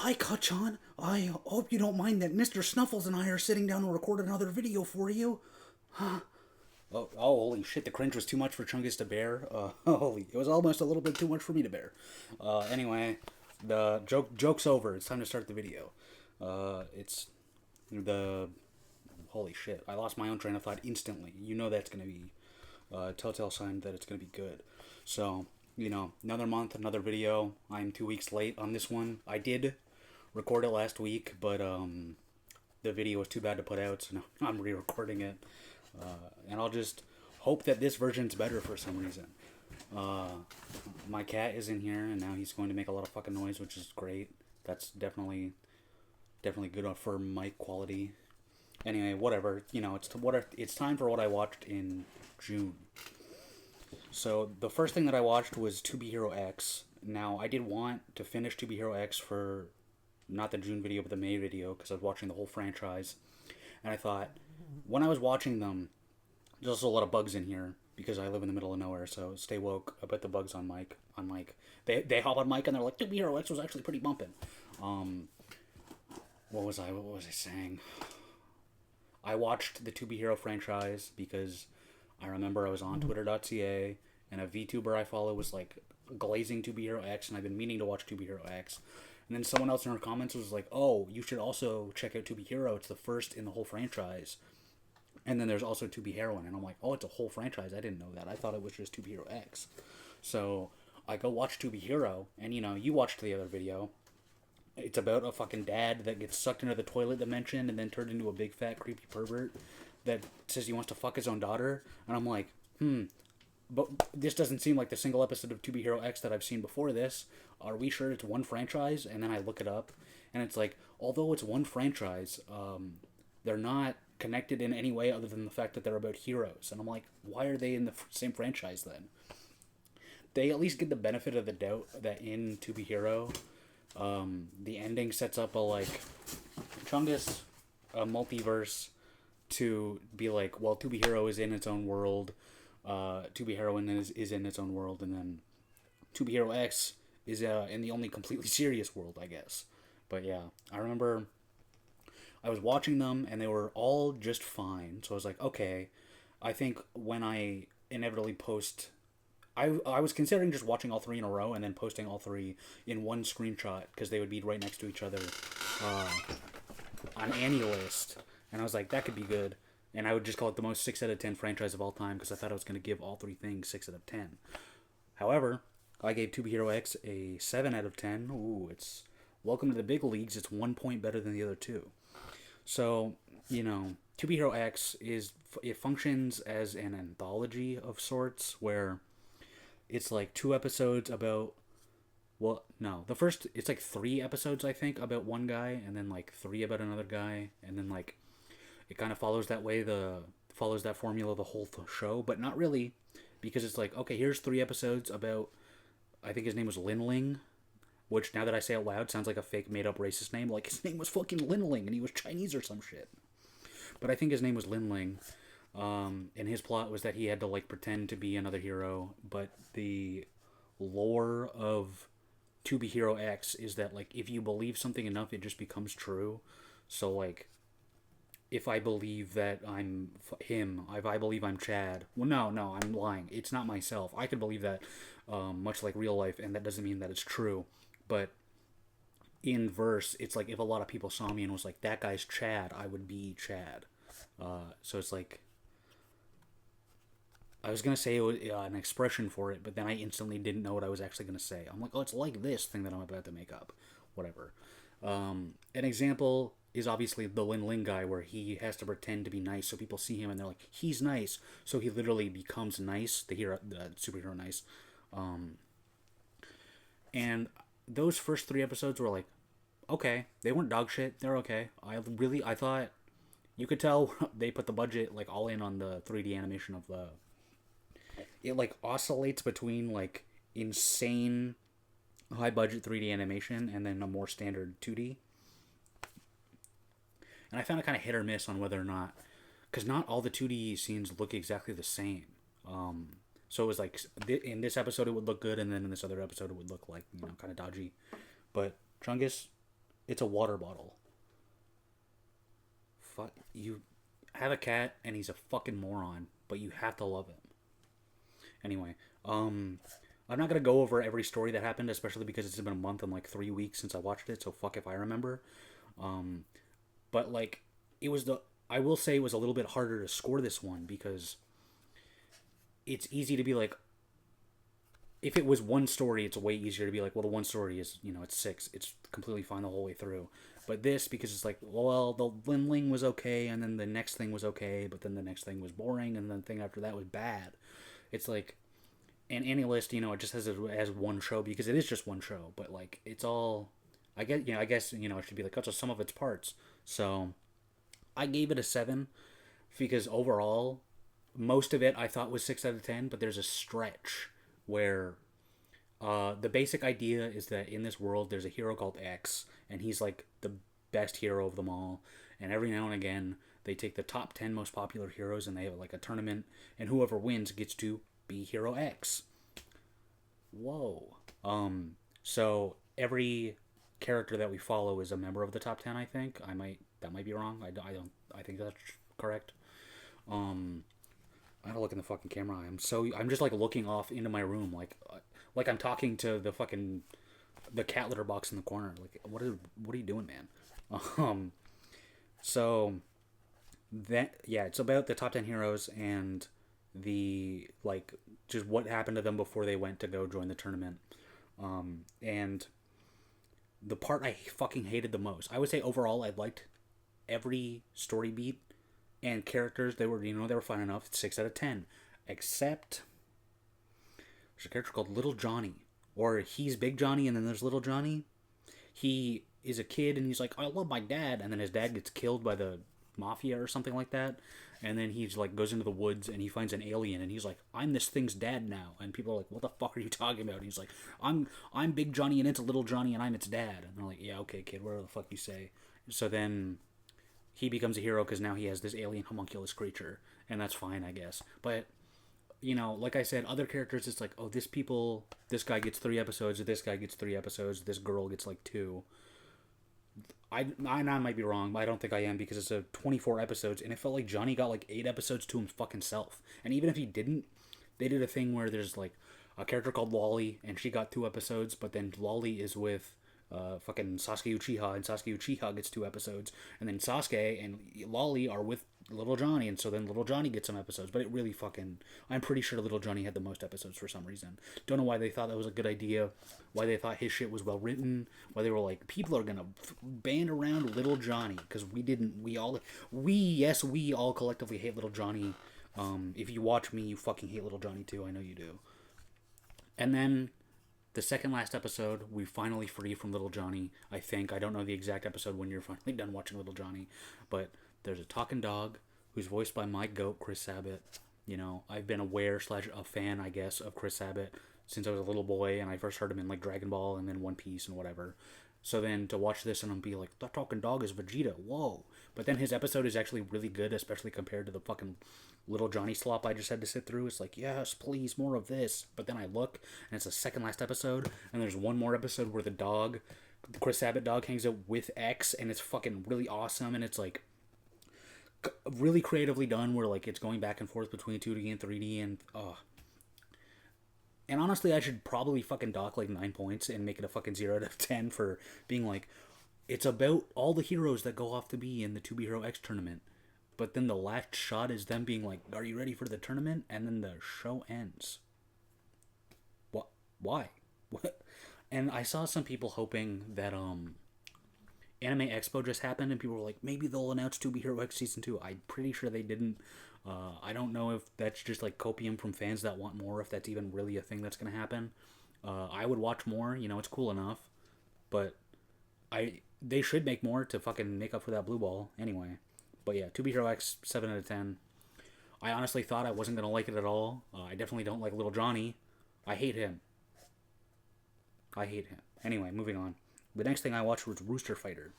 Hi, Kachan. I hope you don't mind that Mr. Snuffles and I are sitting down to record another video for you. Holy shit, the cringe was too much for Chungus to bear. It was almost a little bit too much for me to bear. Anyway, the joke's over. It's time to start the video. It's the holy shit. I lost my own train of thought instantly. You know that's gonna be a telltale sign that it's gonna be good. So another month, another video. I'm 2 weeks late on this one. I did record it last week, but the video was too bad to put out, so now I'm re-recording it. And I'll just hope that this version's better for some reason. My cat is in here, and now he's going to make a lot of fucking noise, which is great. That's definitely good for mic quality. Anyway, whatever. It's time for what I watched in June. So the first thing that I watched was To Be Hero X. Now I did want to finish To Be Hero X for not the June video but the May video because I was watching the whole franchise, and I thought when I was watching them, there's also a lot of bugs in here because I live in the middle of nowhere. So stay woke about the bugs on mic. They hop on mic and they're like, To Be Hero X was actually pretty bumping. What was I saying? I watched the To Be Hero franchise because I remember I was on Twitter.ca and a VTuber I follow was like glazing To Be Hero X, and I've been meaning to watch To Be Hero X. And then someone else in her comments was like, oh, you should also check out To Be Hero. It's the first in the whole franchise. And then there's also To Be Heroine. And I'm like, oh, it's a whole franchise. I didn't know that. I thought it was just To Be Hero X. So I go watch To Be Hero, and you watched the other video. It's about a fucking dad that gets sucked into the toilet dimension and then turned into a big fat creepy pervert that says he wants to fuck his own daughter. And I'm like, but this doesn't seem like the single episode of To Be Hero X that I've seen before this. Are we sure it's one franchise? And then I look it up, and it's like, although it's one franchise, they're not connected in any way other than the fact that they're about heroes. And I'm like, why are they in the same franchise then? They at least get the benefit of the doubt that in To Be Hero, the ending sets up a Chungus, a multiverse to be like, well, To Be Hero is in its own world, To Be Heroine is in its own world, and then To Be Hero X is in the only completely serious world, I guess. But yeah, I remember I was watching them, and they were all just fine. So I was like, okay, I think when I inevitably post... I was considering just watching all three in a row and then posting all three in one screenshot because they would be right next to each other on anilist. And I was like, that could be good. And I would just call it the most 6 out of 10 franchise of all time because I thought I was going to give all three things 6 out of 10. However, I gave To Be Hero X a 7 out of 10. Ooh, it's welcome to the big leagues. It's 1 point better than the other two. So, To Be Hero X it functions as an anthology of sorts where it's like 2 episodes about... Well, no. The first... It's like 3 episodes, I think, about one guy, and then 3 about another guy, and then it kind of follows that way, follows that formula the whole show, but not really, because it's like, okay, here's 3 episodes about... I think his name was Linling, which, now that I say it loud, sounds like a fake made-up racist name. Like, his name was fucking Linling, and he was Chinese or some shit. But I think his name was Linling. And his plot was that he had to pretend to be another hero, but the lore of To Be Hero X is that if you believe something enough, it just becomes true. So if I believe that I'm him, if I believe I'm Chad, well, no, I'm lying. It's not myself. I could believe that, much like real life, and that doesn't mean that it's true. But in verse, it's like if a lot of people saw me and was like, that guy's Chad, I would be Chad. So it's like, I was going to say it was, an expression for it, but then I instantly didn't know what I was actually going to say. I'm like, oh, it's like this thing that I'm about to make up. Whatever. An example is obviously the Lin Ling guy, where he has to pretend to be nice, so people see him and they're like, he's nice. So he literally becomes nice, the superhero nice. And those first 3 episodes were like, okay, they weren't dog shit. They're okay. I thought you could tell they put the budget all in on the 3D animation of the... It oscillates between insane high budget 3D animation and then a more standard 2D. And I found it kind of hit or miss on whether or not, because not all the 2D scenes look exactly the same. So it was in this episode it would look good, and then in this other episode it would look kind of dodgy. But Chungus, It's a water bottle. Fuck you. Have a cat, and he's a fucking moron, but you have to love him. Anyway, I'm not gonna go over every story that happened, especially because it's been a month and like 3 weeks since I watched it. So fuck if I remember. Um, but like, it was the. I will say it was a little bit harder to score this one because it's easy to be like, if it was one story, it's way easier to be like, well, the one story is, it's six. It's completely fine the whole way through. But this, because it's like, well, the Linling was okay, and then the next thing was okay, but then the next thing was boring, and then the thing after that was bad. It's like, an anilist, it just has it as one show because it is just one show. But like, it's all, I guess, it should be like, that's just some of its parts. So, I gave it a 7 because overall, most of it I thought was 6 out of 10, but there's a stretch where the basic idea is that in this world there's a hero called X, and he's like the best hero of them all. And every now and again, they take the top 10 most popular heroes and they have like a tournament, and whoever wins gets to be Hero X. Whoa. So every character that we follow is a member of the top 10, I think. That might be wrong. I think that's correct. Um, I gotta look in the fucking camera. I'm just like looking off into my room, like I'm talking to the cat litter box in the corner. Like, what are you doing, man? Um, so that, yeah, it's about the top 10 heroes and the, like, just what happened to them before they went to go join the tournament. And the part I fucking hated the most, I would say overall I liked every story beat and characters. They were fun enough. 6 out of 10, except there's a character called Little Johnny, or he's Big Johnny, and then there's Little Johnny. He is a kid, and he's like, I love my dad, and then his dad gets killed by the mafia or something like that. And then he's like goes into the woods and he finds an alien, and he's like, I'm this thing's dad now. And people are like, what the fuck are you talking about? And he's like, I'm Big Johnny and it's Little Johnny and I'm its dad. And they're like, yeah, okay, kid, whatever the fuck you say. So then he becomes a hero because now he has this alien homunculus creature, and that's fine, I guess. But like I said, other characters, it's like, oh, this guy gets 3 episodes, this guy gets 3 episodes, this girl gets like 2. I might be wrong, but I don't think I am, because it's a 24 episodes, and it felt like Johnny got like 8 episodes to him fucking self. And even if he didn't, they did a thing where there's like a character called Lolly, and she got 2 episodes, but then Lolly is with fucking Sasuke Uchiha, and Sasuke Uchiha gets 2 episodes, and then Sasuke and Lolly are with Little Johnny, and so then Little Johnny gets some episodes. But it really fucking, I'm pretty sure Little Johnny had the most episodes for some reason. Don't know why they thought that was a good idea, why they thought his shit was well written, why they were like, people are gonna band around Little Johnny, because we all collectively hate Little Johnny. If you watch me, you fucking hate Little Johnny too, I know you do. And then the second last episode, we finally free from Little Johnny, I think. I don't know the exact episode when you're finally done watching Little Johnny, but there's a talking dog who's voiced by my goat, Chris Sabat. I've been aware/a fan, I guess, of Chris Sabat since I was a little boy, and I first heard him in like Dragon Ball and then One Piece and whatever. So then to watch this and I'm be like, that talking dog is Vegeta, whoa. But then his episode is actually really good, especially compared to the fucking Little Johnny slop I just had to sit through. It's like, yes, please, more of this. But then I look, and it's the second last episode, and there's one more episode where the Chris Sabat dog, hangs out with X, and it's fucking really awesome, and it's like really creatively done, where like it's going back and forth between 2D and 3D, and honestly, I should probably fucking dock like 9 points and make it a fucking 0 out of 10 for being like, it's about all the heroes that go off to be in the 2B Hero X tournament. But then the last shot is them being like, are you ready for the tournament? And then the show ends. What? Why? What? And I saw some people hoping that Anime Expo just happened, and people were like, maybe they'll announce 2B Hero X Season 2. I'm pretty sure they didn't. I don't know if that's just like copium from fans that want more, if that's even really a thing that's going to happen. I would watch more, it's cool enough. But they should make more to fucking make up for that blue ball anyway. But yeah, 2B Hero X, 7 out of 10. I honestly thought I wasn't going to like it at all. I definitely don't like Little Johnny. I hate him. Anyway, moving on. The next thing I watched was Rooster Fighter.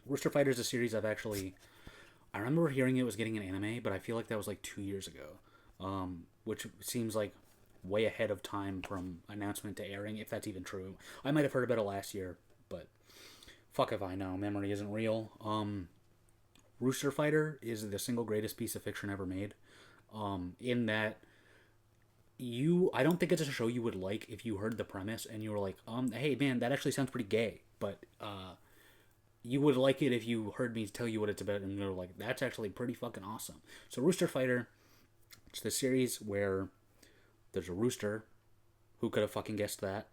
Rooster Fighter is a series I remember hearing it was getting an anime, but I feel like that was like 2 years ago. Which seems like way ahead of time from announcement to airing, if that's even true. I might have heard about it last year, but Fuck if I know. Memory isn't real. Rooster Fighter is the single greatest piece of fiction ever made. In that I don't think it's a show you would like if you heard the premise and you were like, hey man, that actually sounds pretty gay. But you would like it if you heard me tell you what it's about and you're like, that's actually pretty fucking awesome. So Rooster Fighter, it's the series where there's a rooster. Who could have fucking guessed that?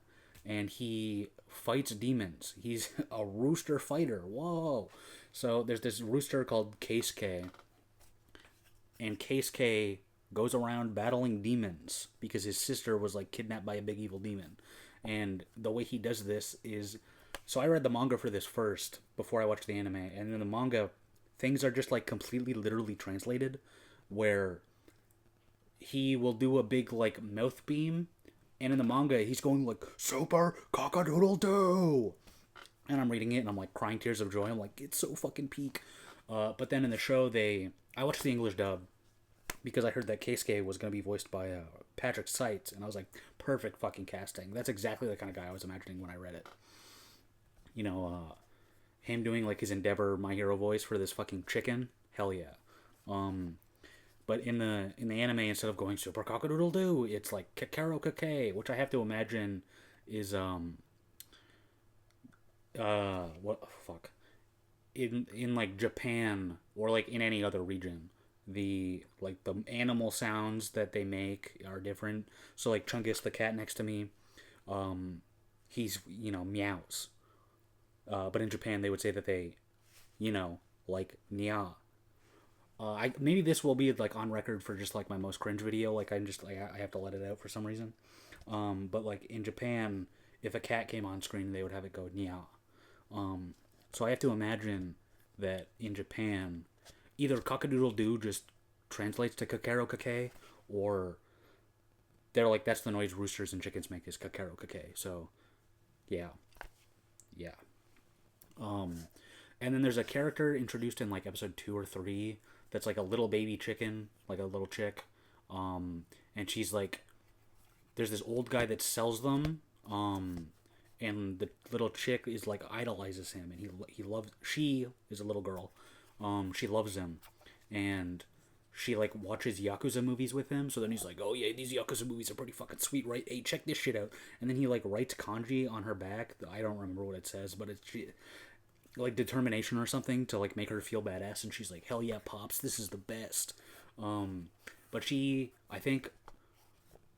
And he fights demons. He's a rooster fighter. Whoa. So there's this rooster called Case K. And Case K goes around battling demons because his sister was like kidnapped by a big evil demon. And the way he does this is, so I read the manga for this first before I watched the anime, and in the manga things are just like completely literally translated, where he will do a big like mouth beam, and in the manga he's going like super cock-a-doodle doo, and I'm reading it and I'm like crying tears of joy. I'm like, it's so fucking peak. But then in the show I watched the English dub because I heard that Keisuke was going to be voiced by Patrick Seitz, and I was like, perfect fucking casting. That's exactly the kind of guy I was imagining when I read it. You know, him doing like his Endeavor My Hero voice for this fucking chicken, hell yeah. But in the anime, instead of going super cock-a-doodle doo, it's like Kakaro Kake, which I have to imagine is what fuck, in like Japan or like in any other region, the animal sounds that they make are different. So like Chungus, the cat next to me, he's meows, but in Japan they would say that they, like nya. Maybe this will be like on record for just like my most cringe video. Like I have to let it out for some reason. But like in Japan, if a cat came on screen, they would have it go nya. So I have to imagine that in Japan, either cock-a-doodle-doo just translates to kakaro kake, or they're like, that's the noise roosters and chickens make, is kakaro kake. So, yeah. And then there's a character introduced in like episode 2 or 3 that's like a little baby chicken, like a little chick. And she's like, there's this old guy that sells them. And the little chick is like idolizes him, and she is a little girl. She loves him, and she like watches Yakuza movies with him. So then he's like, oh yeah, these Yakuza movies are pretty fucking sweet, right? Hey, check this shit out. And then he like writes kanji on her back. I don't remember what it says, but it's like determination or something to like make her feel badass. And she's like, hell yeah, pops, this is the best. But I think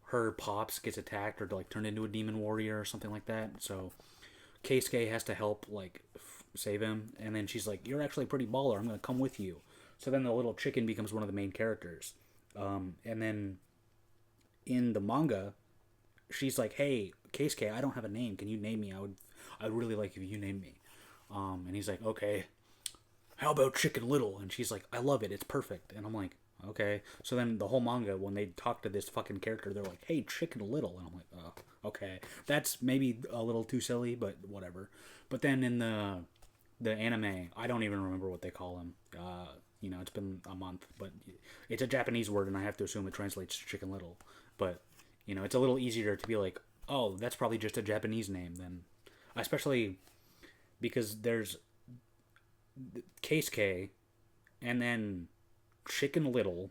her pops gets attacked or like turned into a demon warrior or something like that. So Keisuke has to help like save him, and then she's like, you're actually pretty baller, I'm gonna come with you. So then the little chicken becomes one of the main characters. And then in the manga, she's like, hey Keisuke, I don't have a name, can you name me? I'd really like if you name me. And he's like, okay, how about Chicken Little? And she's like, I love it, it's perfect. And I'm like, okay. So then the whole manga, when they talk to this fucking character, they're like, hey, Chicken Little. And I'm like, oh, okay. That's maybe a little too silly, but whatever. But then in the anime, I don't even remember what they call him. It's been a month, but it's a Japanese word, and I have to assume it translates to Chicken Little. But, it's a little easier to be like, oh, that's probably just a Japanese name then. Especially because there's Keisuke, and then Chicken Little,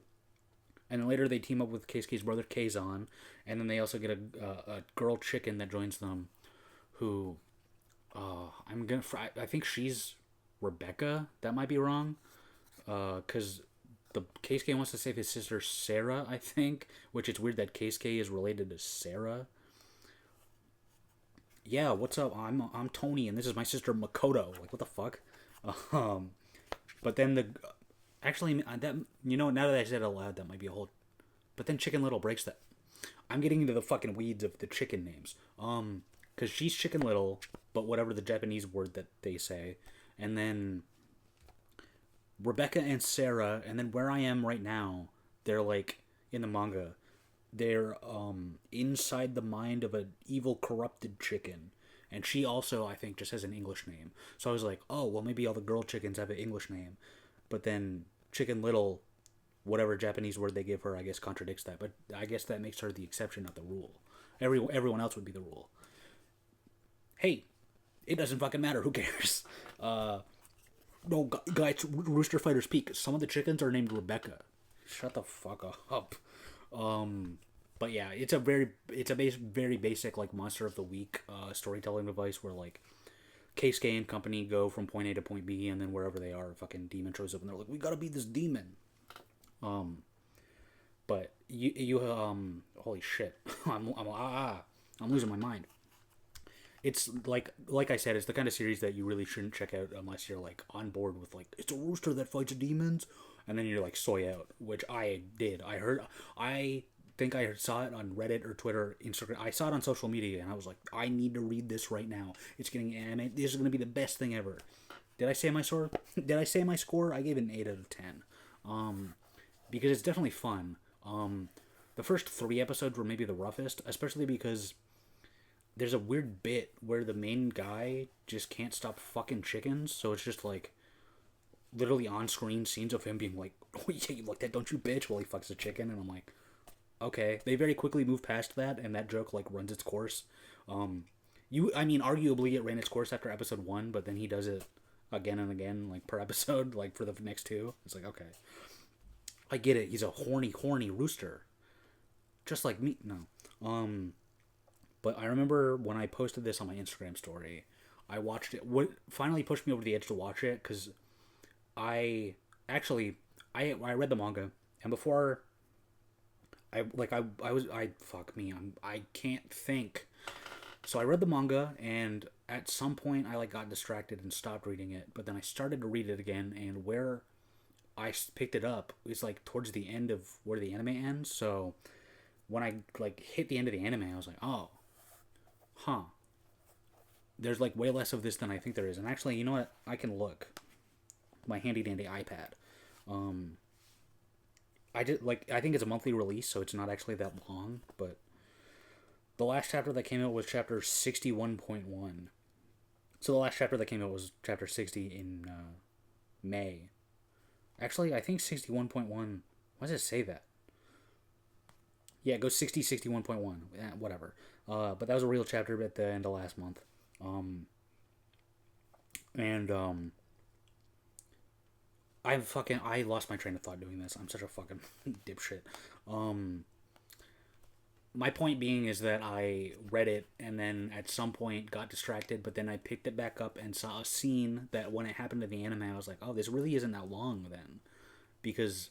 and then later they team up with Keisuke's brother Keizan, and then they also get a girl chicken that joins them, who I think she's Rebecca. That might be wrong, because the Keisuke wants to save his sister Sarah, I think, which it's weird that Keisuke is related to Sarah. Yeah, what's up? I'm Tony, and this is my sister Makoto. Like, what the fuck? But then actually, that, now that I said it aloud, that might be a whole. But then Chicken Little breaks that. I'm getting into the fucking weeds of the chicken names. Because she's Chicken Little, but whatever the Japanese word that they say, and then Rebecca and Sarah, and then where I am right now, they're like in the manga. They're inside the mind of an evil, corrupted chicken. And she also, I think, just has an English name. So I was like, oh, well, maybe all the girl chickens have an English name. But then Chicken Little, whatever Japanese word they give her, I guess contradicts that. But I guess that makes her the exception, not the rule. Everyone else would be the rule. Hey, it doesn't fucking matter. Who cares? No, guys, Rooster Fighter's Peak. Some of the chickens are named Rebecca. Shut the fuck up. But yeah, very basic like monster of the week storytelling device where like Keisuke and company go from point A to point B, and then wherever they are, a fucking demon shows up, and they're like, "We gotta beat this demon." But holy shit, I'm losing my mind. It's like I said, it's the kind of series that you really shouldn't check out unless you're like on board with like it's a rooster that fights demons, and then you're like soy out, which I did. I think I saw it on Reddit or Twitter, Instagram. I saw it on social media, and I was like, I need to read this right now. It's getting anime. This is gonna be the best thing ever. Did I say my score? Did I say my score? I gave it an 8 out of 10. Because it's definitely fun. The first 3 episodes were maybe the roughest, especially because there's a weird bit where the main guy just can't stop fucking chickens, so it's just like literally on screen scenes of him being like, "Oh yeah, you like that, don't you, bitch?" while he fucks a chicken, and I'm like, okay. They very quickly move past that, and that joke like runs its course. Arguably it ran its course after episode 1, but then he does it again and again, like per episode, like for the next 2. It's like, okay, I get it. He's a horny rooster, just like me. No, but I remember when I posted this on my Instagram story, I watched it. What finally pushed me over the edge to watch it because I actually I read the manga, and before I fuck me, I can't think. So I read the manga, and at some point I like got distracted and stopped reading it. But then I started to read it again, and where I picked it up is like towards the end of where the anime ends. So when I like hit the end of the anime, I was like, oh, huh. There's like way less of this than I think there is. And actually, you know what? I can look. My handy dandy iPad. I think it's a monthly release, so it's not actually that long, but the last chapter that came out was chapter 61.1. So the last chapter that came out was chapter 60 in May. Actually, I think 61.1. Why does it say that? Yeah, it goes 60, 61.1. Whatever. But that was a real chapter at the end of last month. And I lost my train of thought doing this. I'm such a fucking dipshit. My point being is that I read it and then at some point got distracted, but then I picked it back up and saw a scene that when it happened to the anime, I was like, oh, this really isn't that long then. Because,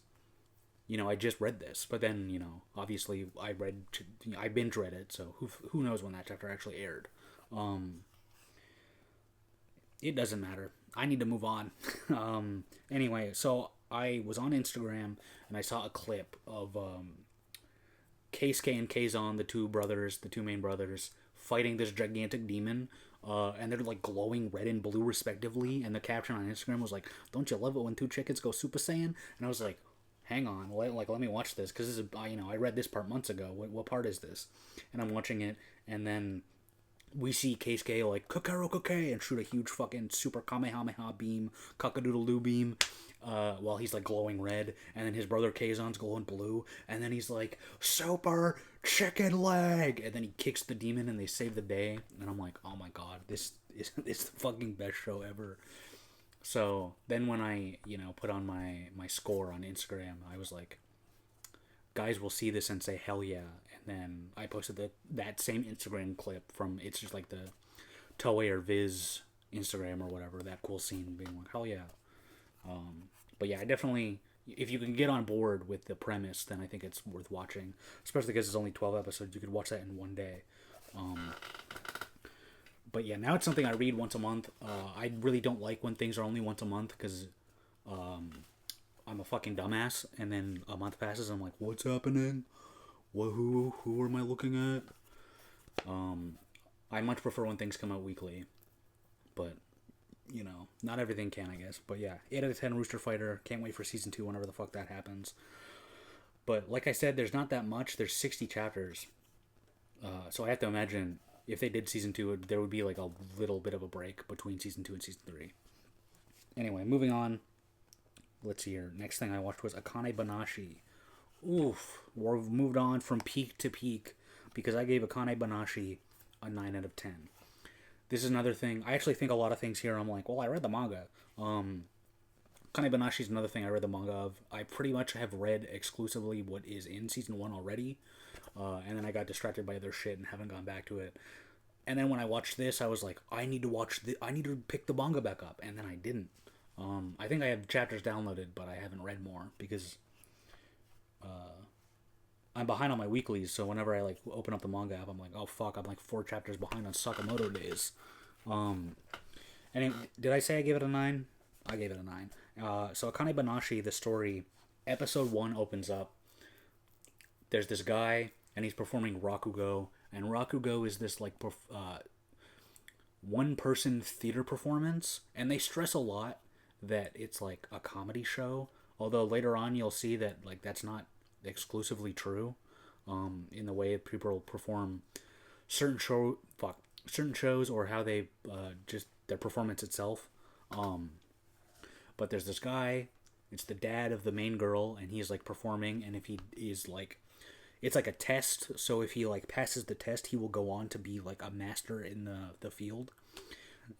I just read this. But then, obviously I binge read it, so who knows when that chapter actually aired. It doesn't matter. I need to move on. Anyway, so I was on Instagram and I saw a clip of Keisuke and Keizan, the two main brothers, fighting this gigantic demon. And they're like glowing red and blue respectively. And the caption on Instagram was like, "Don't you love it when two chickens go Super Saiyan?" And I was like, "Hang on, let me watch this because this is I read this part months ago. What part is this?" And I'm watching it, and then we see Keisuke like Kokoro Koke and shoot a huge fucking super Kamehameha beam, Cockadoodle-doo beam, while he's like glowing red, and then his brother Keizan's glowing blue, and then he's like super chicken leg, and then he kicks the demon and they save the day, and I'm like, oh my god, this is the fucking best show ever. So then when I put on my score on Instagram, I was like, guys will see this and say hell yeah, and then I posted that same Instagram clip from it's just like the Toei or Viz Instagram or whatever, that cool scene being like hell yeah. But yeah, I definitely, if you can get on board with the premise, then I think it's worth watching, especially because it's only 12 episodes. You could watch that in one day. But yeah, now it's something I read once a month. I really don't like when things are only once a month because I'm a fucking dumbass, and then a month passes and I'm like, what's happening? Who am I looking at? I much prefer when things come out weekly, but not everything can, I guess. But yeah, 8 out of 10 Rooster Fighter. Can't wait for season 2 whenever the fuck that happens. But like I said, there's not that much. There's 60 chapters. So I have to imagine if they did season 2, there would be like a little bit of a break between season 2 and season 3. Anyway, moving on. Let's see here. Next thing I watched was Akane Banashi. Oof. We've moved on from peak to peak because I gave Akane Banashi a 9 out of 10. this is another thing. I actually think a lot of things here. I'm like, well, I read the manga. Kane Banashi is another thing I read the manga of. I pretty much have read exclusively what is in season 1 already, and then I got distracted by other shit and haven't gone back to it. And then when I watched this, I was like, I need to I need to pick the manga back up, and then I didn't. I think I have chapters downloaded, but I haven't read more because I'm behind on my weeklies. So whenever I like open up the manga app, I'm like, oh fuck, I'm like 4 chapters behind on Sakamoto days. And did I say I gave it a 9? I gave it a 9. So Akane Banashi, the story, episode 1 opens up. There's this guy, and he's performing Rakugo, and Rakugo is this like one-person theater performance, and they stress a lot that it's like a comedy show. Although later on you'll see that like that's not exclusively true. In the way people perform certain certain shows or how they just their performance itself. But there's this guy, it's the dad of the main girl, and he's like performing, and if he is like, it's like a test, so if he like passes the test, he will go on to be like a master in the field.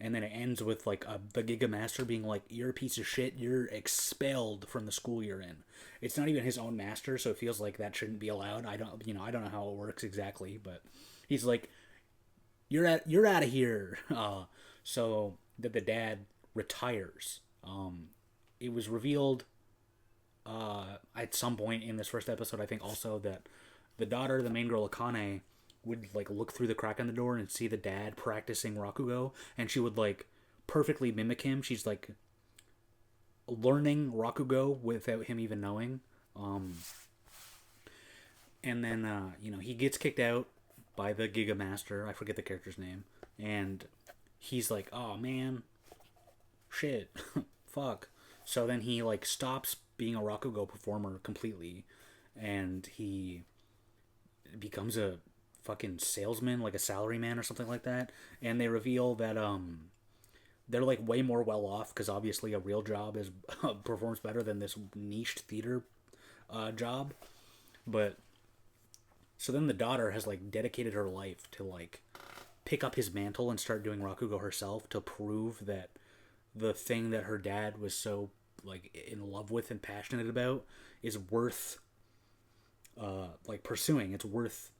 And then it ends with like the Giga Master being like, you're a piece of shit, you're expelled from the school you're in. It's not even his own master, so it feels like that shouldn't be allowed. I don't know how it works exactly, but he's like, you're out of here. So that the dad retires. It was revealed at some point in this first episode, I think, also that the daughter, the main girl Akane, would like look through the crack in the door and see the dad practicing Rakugo, and she would like perfectly mimic him. She's like learning Rakugo without him even knowing. And then he gets kicked out by the Giga Master. I forget the character's name, and he's like, oh man, shit, fuck. So then he like stops being a Rakugo performer completely, and he becomes a fucking salesman, like a salaryman or something like that. And they reveal that they're like way more well off because obviously a real job is performs better than this niched theater job. But so then the daughter has like dedicated her life to like pick up his mantle and start doing Rakugo herself to prove that the thing that her dad was so like in love with and passionate about is worth like pursuing. It's worth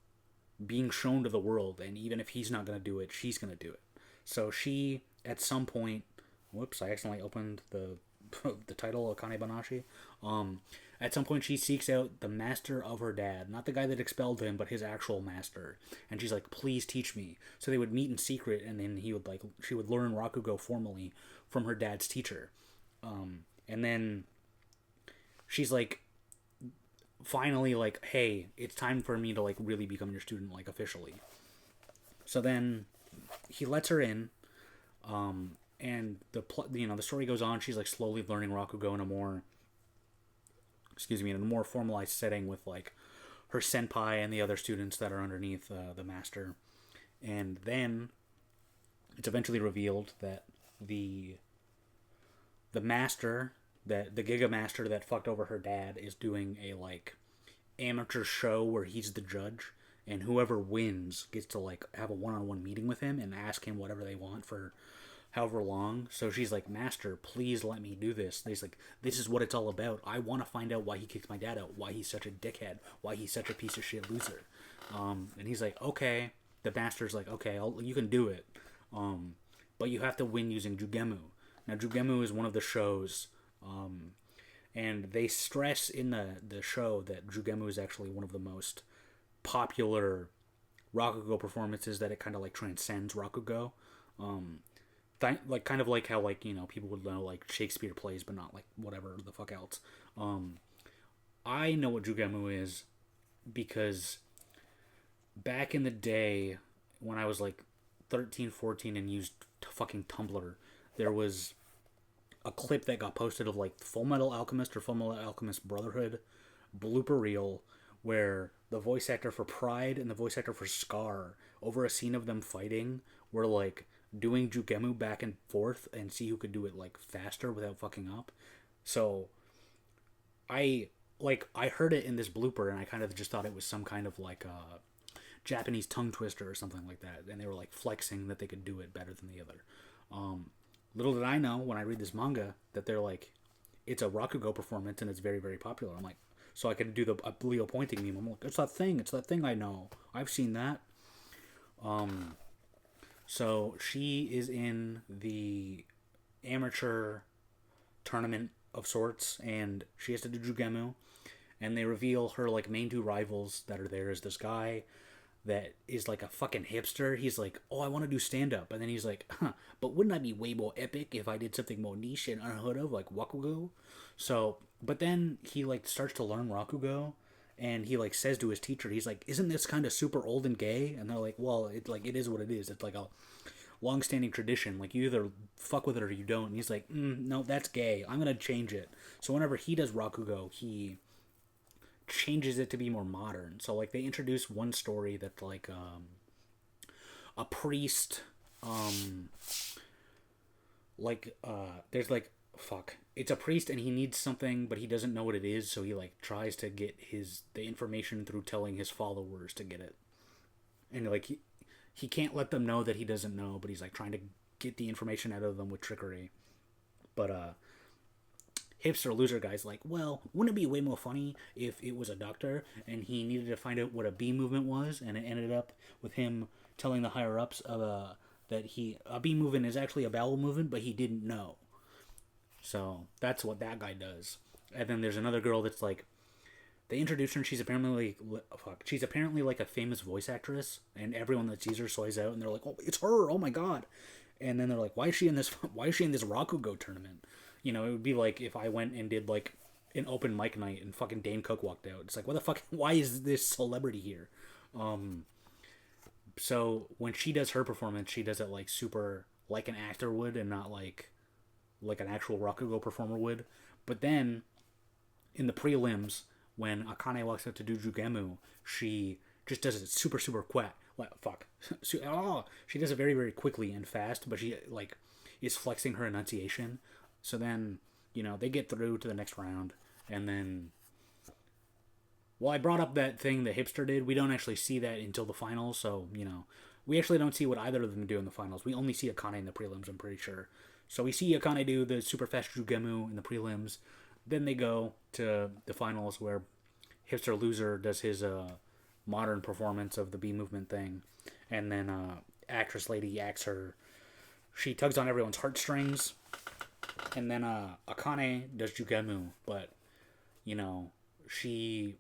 being shown to the world, and even if he's not going to do it, she's going to do it. So she at some point, whoops, I accidentally opened the the title of Akane Banashi. At some point she seeks out the master of her dad, not the guy that expelled him, but his actual master, and she's like, please teach me. So they would meet in secret, and then she would learn Rakugo formally from her dad's teacher. And then she's like, finally like, hey, it's time for me to like really become your student, like officially. So then he lets her in, and the story goes on. She's like slowly learning Rakugo in a more formalized setting with like her senpai and the other students that are underneath the master. And then it's eventually revealed that the master, that the Giga Master that fucked over her dad, is doing a like amateur show where he's the judge, and whoever wins gets to like have a one-on-one meeting with him and ask him whatever they want for however long. So she's like, master, please let me do this. And he's like, this is what it's all about. I want to find out why he kicked my dad out, why he's such a dickhead, why he's such a piece of shit loser. And he's like, okay. The master's like, okay, you can do it, but you have to win using Jugemu. Now Jugemu is one of the shows, and they stress in the show that Jugemu is actually one of the most popular Rakugo performances, that it kind of like transcends Rakugo. Like kind of like how like people would know like Shakespeare plays, but not like whatever the fuck else. I know what Jugemu is because back in the day when I was like 13, 14 and used fucking Tumblr, there was a clip that got posted of like Full Metal Alchemist or Full Metal Alchemist Brotherhood blooper reel, where the voice actor for Pride and the voice actor for Scar, over a scene of them fighting, were like doing Jugemu back and forth and see who could do it like faster without fucking up. So I heard it in this blooper, and I kind of just thought it was some kind of like Japanese tongue twister or something like that, and they were like flexing that they could do it better than the other. Um, Little did I know when I read this manga that they're like, it's a Rakugo performance and it's very very popular. I'm like, so I could do the Leo pointing meme. I'm like, it's that thing. It's that thing I know. I've seen that. So she is in the amateur tournament of sorts, and she has to do Jugemu, and they reveal her like main two rivals that are there is this guy that is like a fucking hipster. He's like, oh, I want to do stand up, and then he's like, huh, but wouldn't I be way more epic if I did something more niche and unheard of like Wakugo? So, but then he like starts to learn Rakugo, and he like says to his teacher, he's like, isn't this kind of super old and gay? And they're like, well, it like it is what it is. It's like a long-standing tradition. Like you either fuck with it or you don't. And he's like, no, that's gay. I'm gonna change it. So whenever he does Rakugo, he changes it to be more modern. So like they introduce one story that like a priest there's like fuck it's a priest and he needs something but he doesn't know what it is, so he like tries to get the information through telling his followers to get it. And like he can't let them know that he doesn't know, but he's like trying to get the information out of them with trickery. But hipster loser guy's like, well, wouldn't it be way more funny if it was a doctor and he needed to find out what a bee movement was, and it ended up with him telling the higher ups that a bee movement is actually a bowel movement, but he didn't know. So that's what that guy does. And then there's another girl that's like, they introduce her and she's apparently like a famous voice actress, and everyone that sees her soys out and they're like, oh, it's her, oh my god. And then they're like, why is she in this Rakugo tournament? You know, it would be like if I went and did like an open mic night and fucking Dane Cook walked out. It's like, what the fuck? Why is this celebrity here? So when she does her performance, she does it like super like an actor would, and not like an actual Rakugo performer would. But then in the prelims, when Akane walks out to do Jugemu, she just does it super super quick. Like fuck, she does it very very quickly and fast, but she like is flexing her enunciation. So then, you know, they get through to the next round, and then, well, I brought up that thing the hipster did. We don't actually see that until the finals, so, you know, we actually don't see what either of them do in the finals. We only see Akane in the prelims, I'm pretty sure. So we see Akane do the super fast Jugemu in the prelims. Then they go to the finals where hipster loser does his modern performance of the bee movement thing, and then actress lady acts her. She tugs on everyone's heartstrings. And then Akane does Jugemu, but, you know, she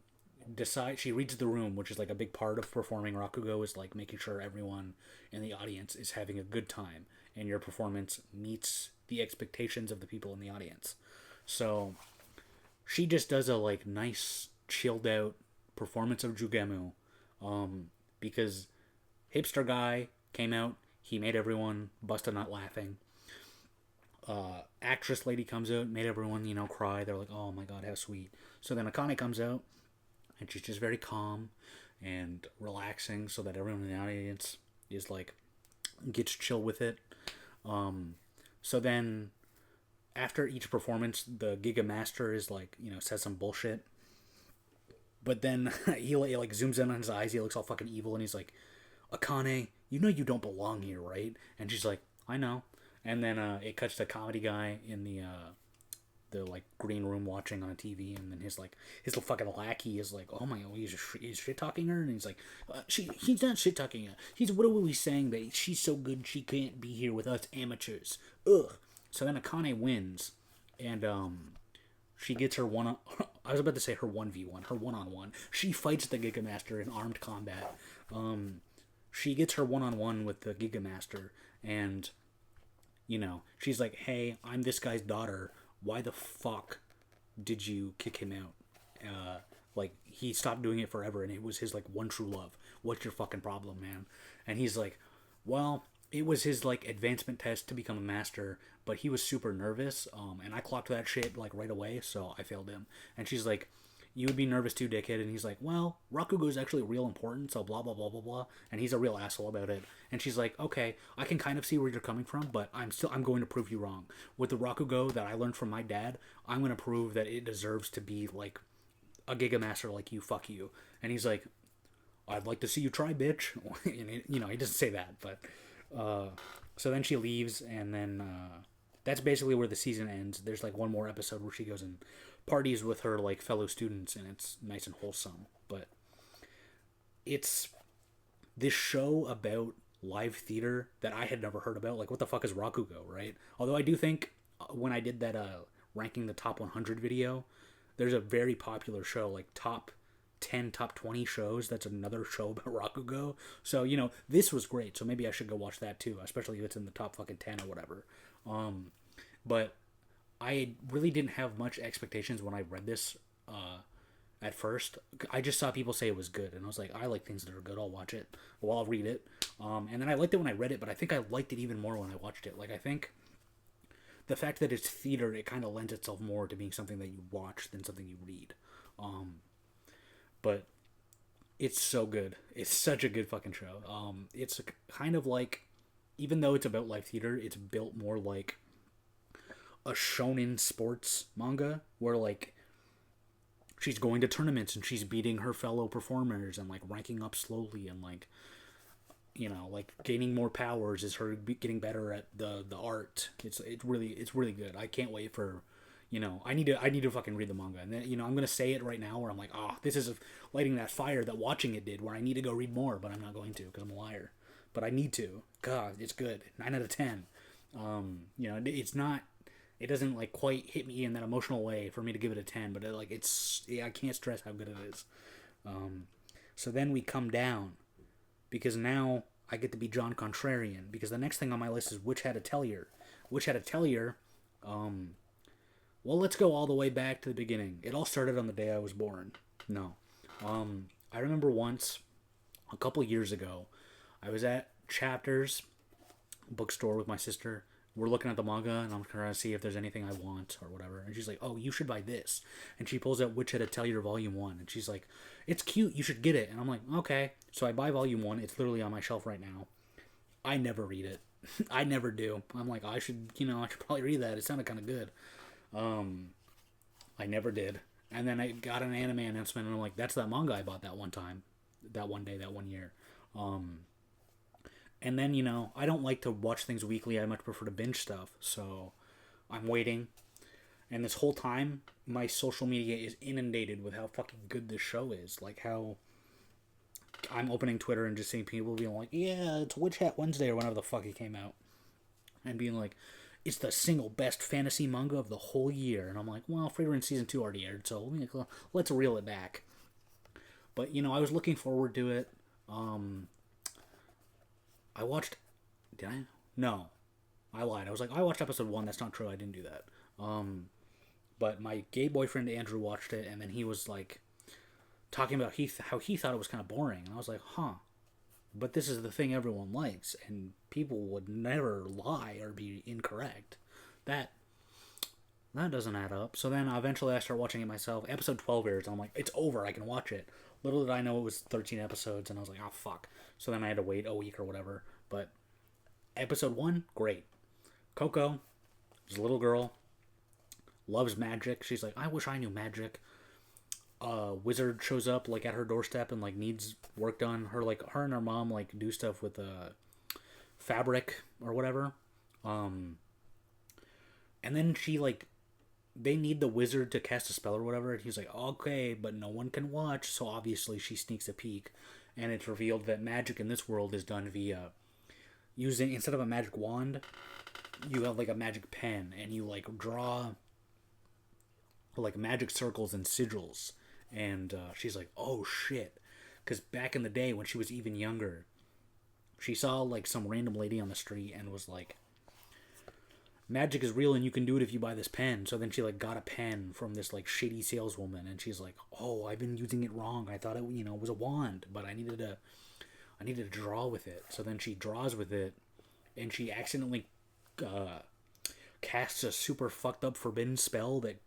reads the room, which is like a big part of performing Rakugo, is like making sure everyone in the audience is having a good time and your performance meets the expectations of the people in the audience. So she just does a like nice chilled out performance of Jugemu, because hipster guy came out, he made everyone bust a nut laughing. Actress lady comes out, made everyone, you know, cry. They're like, oh my god, how sweet. So then Akane comes out, and she's just very calm and relaxing, so that everyone in the audience is like, gets chill with it. So then, after each performance, the Giga Master is like, you know, says some bullshit. But then he like zooms in on his eyes, he looks all fucking evil, and he's like, Akane, you know you don't belong here, right? And she's like, I know. And then it cuts to comedy guy in the like green room watching on a TV, and then his little fucking lackey is like, oh my god, he's shit talking her, and he's like, he's not shit talking her. He's what are we saying that she's so good she can't be here with us amateurs? Ugh. So then Akane wins, and she gets her one. I was about to say her 1v1, her 1-on-1. She fights the Giga Master in armed combat. She gets her 1-on-1 with the Giga Master, and, you know, she's like, hey, I'm this guy's daughter. Why the fuck did you kick him out? Like, he stopped doing it forever, and it was his, like, one true love. What's your fucking problem, man? And he's like, well, it was his, like, advancement test to become a master, but he was super nervous, and I clocked that shit, like, right away, so I failed him. And she's like, you would be nervous too, dickhead. And he's like, well, Rakugo is actually real important, so blah, blah, blah, blah, blah. And he's a real asshole about it. And she's like, okay, I can kind of see where you're coming from, but I'm going to prove you wrong. With the Rakugo that I learned from my dad, I'm going to prove that it deserves to be, like, a Giga Master like you, fuck you. And he's like, I'd like to see you try, bitch. He doesn't say that, but so then she leaves, and then that's basically where the season ends. There's like one more episode where she goes and parties with her like fellow students, and it's nice and wholesome. But it's this show about live theater that I had never heard about. Like, what the fuck is Rakugo, right? Although I do think when I did that ranking the top 100 video, there's a very popular show, like top 10, top 20 shows. That's another show about Rakugo. So, this was great. So maybe I should go watch that too, especially if it's in the top fucking 10 or whatever. But I really didn't have much expectations when I read this at first. I just saw people say it was good, and I was like, I like things that are good. I'll watch it. Well, I'll read it. And then I liked it when I read it, but I think I liked it even more when I watched it. Like, I think the fact that it's theater, it kind of lends itself more to being something that you watch than something you read. But it's so good. It's such a good fucking show. It's kind of like, even though it's about live theater, it's built more like a shonen sports manga, where like she's going to tournaments and she's beating her fellow performers and like ranking up slowly, and like like gaining more powers is her getting better at the art. It's really good. I can't wait for I need to fucking read the manga, and then I'm gonna say it right now where I'm like, oh, this is lighting that fire that watching it did, where I need to go read more, but I'm not going to because I'm a liar. But I need to. God, it's good. 9 out of 10. It's not. It doesn't like quite hit me in that emotional way for me to give it a 10, but I can't stress how good it is. So then we come down, because now I get to be John Contrarian, because the next thing on my list is Witch Had a Tellier. Witch Had a Tellier, well, let's go all the way back to the beginning. It all started on the day I was born. No. I remember once, a couple years ago, I was at Chapters bookstore with my sister. We're looking at the manga, and I'm trying to see if there's anything I want or whatever. And she's like, oh, you should buy this. And she pulls out Witch Had a Tellier Volume 1. And she's like, it's cute, you should get it. And I'm like, okay. So I buy Volume 1. It's literally on my shelf right now. I never read it. I never do. I'm like, I should probably read that. It sounded kind of good. I never did. And then I got an anime announcement, and I'm like, that's that manga I bought that one time. That one day, that one year. And then, I don't like to watch things weekly. I much prefer to binge stuff. So I'm waiting. And this whole time, my social media is inundated with how fucking good this show is. Like, how I'm opening Twitter and just seeing people being like, yeah, it's Witch Hat Wednesday or whenever the fuck it came out. And being like, it's the single best fantasy manga of the whole year. And I'm like, well, Frieren Season 2 already aired, so let's reel it back. But, I was looking forward to it. I watched... Did I? No. I lied. I was like, I watched episode 1. That's not true. I didn't do that. But my gay boyfriend, Andrew, watched it, and then he was, like, talking about how he thought it was kind of boring. And I was like, huh. But this is the thing everyone likes, and people would never lie or be incorrect. That doesn't add up. So then eventually I start watching it myself. Episode 12 airs, and I'm like, it's over. I can watch it. Little did I know it was 13 episodes, and I was like, oh, fuck. So then I had to wait a week or whatever. But episode 1, great. Coco is a little girl, loves magic. She's like, I wish I knew magic. Wizard shows up, like, at her doorstep and, like, needs work done. Her and her mom, like, do stuff with fabric or whatever. And then she, like, they need the wizard to cast a spell or whatever, and he's like, okay, but no one can watch, so obviously she sneaks a peek, and it's revealed that magic in this world is done via using, instead of a magic wand, you have, like, a magic pen, and you, like, draw, like, magic circles and sigils, and she's like, oh, shit, because back in the day, when she was even younger, she saw, like, some random lady on the street, and was like, magic is real and you can do it if you buy this pen. So then she, like, got a pen from this, like, shady saleswoman, and she's like, oh, I've been using it wrong. I thought it, was a wand, but I needed to draw with it. So then she draws with it, and she accidentally casts a super fucked up forbidden spell that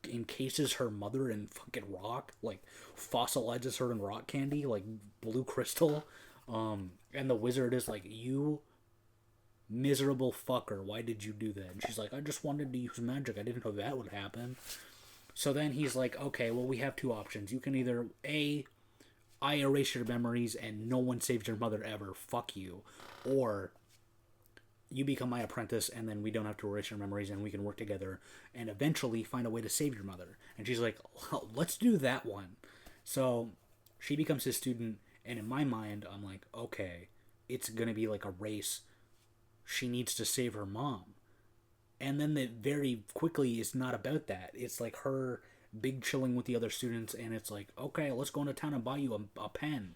encases her mother in fucking rock, like, fossilizes her in rock candy, like blue crystal. And the wizard is like, you miserable fucker, why did you do that? And she's like, I just wanted to use magic. I didn't know that would happen. So then he's like, okay, well, we have two options. You can either A, I erase your memories and no one saves your mother ever. Fuck you. Or you become my apprentice and then we don't have to erase your memories and we can work together and eventually find a way to save your mother. And she's like, well, let's do that one. So she becomes his student, and in my mind, I'm like, okay, it's gonna be like a race. She needs to save her mom. And then it very quickly is not about that. It's like her big chilling with the other students, and it's like, okay, let's go into town and buy you a pen. And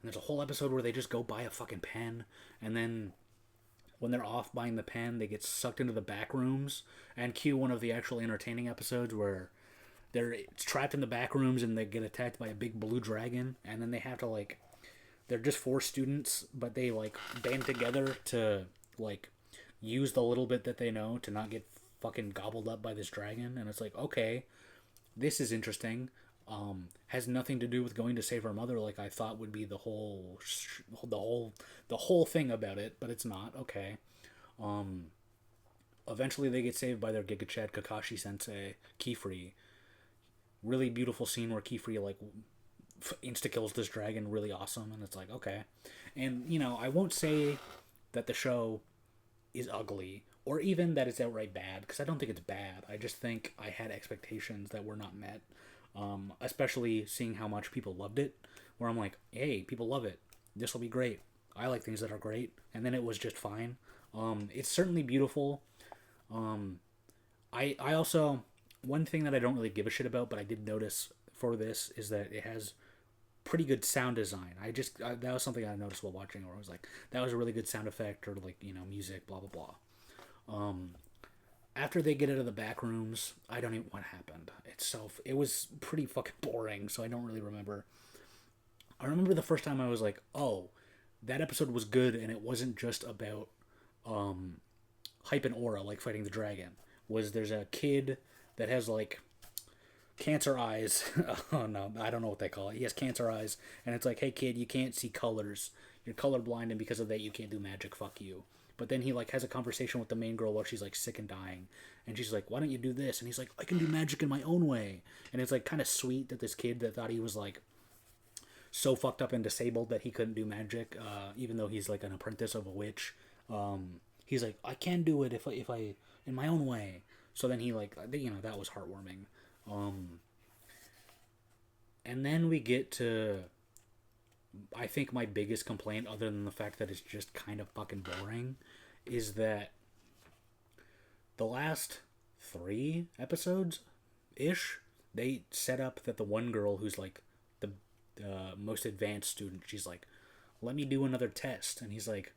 there's a whole episode where they just go buy a fucking pen, and then when they're off buying the pen, they get sucked into the back rooms. And cue one of the actual entertaining episodes where they're trapped in the back rooms and they get attacked by a big blue dragon, and then they have to like, they're just four students, but they like band together to like use the little bit that they know to not get fucking gobbled up by this dragon. And it's like, okay, this is interesting. Has nothing to do with going to save her mother, like I thought would be the whole thing about it, but it's not. Okay. Eventually they get saved by their Giga Chad Kakashi Sensei Kifri. Really beautiful scene where Kifri like insta kills this dragon, really awesome, and it's like, okay. And you know, I won't say that the show is ugly or even that it's outright bad, because I don't think it's bad. I just think I had expectations that were not met, especially seeing how much people loved it, where I'm like, hey, people love it, this will be great, I like things that are great. And then it was just fine. It's certainly beautiful. I also, one thing that I don't really give a shit about, but I did notice for this, is that it has pretty good sound design. That was something I noticed while watching, where I was like, that was a really good sound effect, or like, you know, music, blah blah blah. After they get out of the back rooms, I don't even what happened. It was pretty fucking boring, so I don't really remember. I remember the first time I was like, oh, that episode was good, and it wasn't just about hype and aura, like fighting the dragon. There's a kid that has like cancer eyes. Oh no, I don't know what they call it. He has cancer eyes, and it's like, hey kid, you can't see colors. You're colorblind, and because of that, you can't do magic. Fuck you. But then he like has a conversation with the main girl while she's like sick and dying, and she's like, why don't you do this? And he's like, I can do magic in my own way. And it's like kind of sweet that this kid that thought he was like so fucked up and disabled that he couldn't do magic, even though he's like an apprentice of a witch. He's like, I can do it if I in my own way. So then he like, you know, that was heartwarming. And then we get to, I think my biggest complaint, other than the fact that it's just kind of fucking boring, is that the last 3 episodes ish, they set up that the one girl who's like the most advanced student, she's like, let me do another test. And he's like,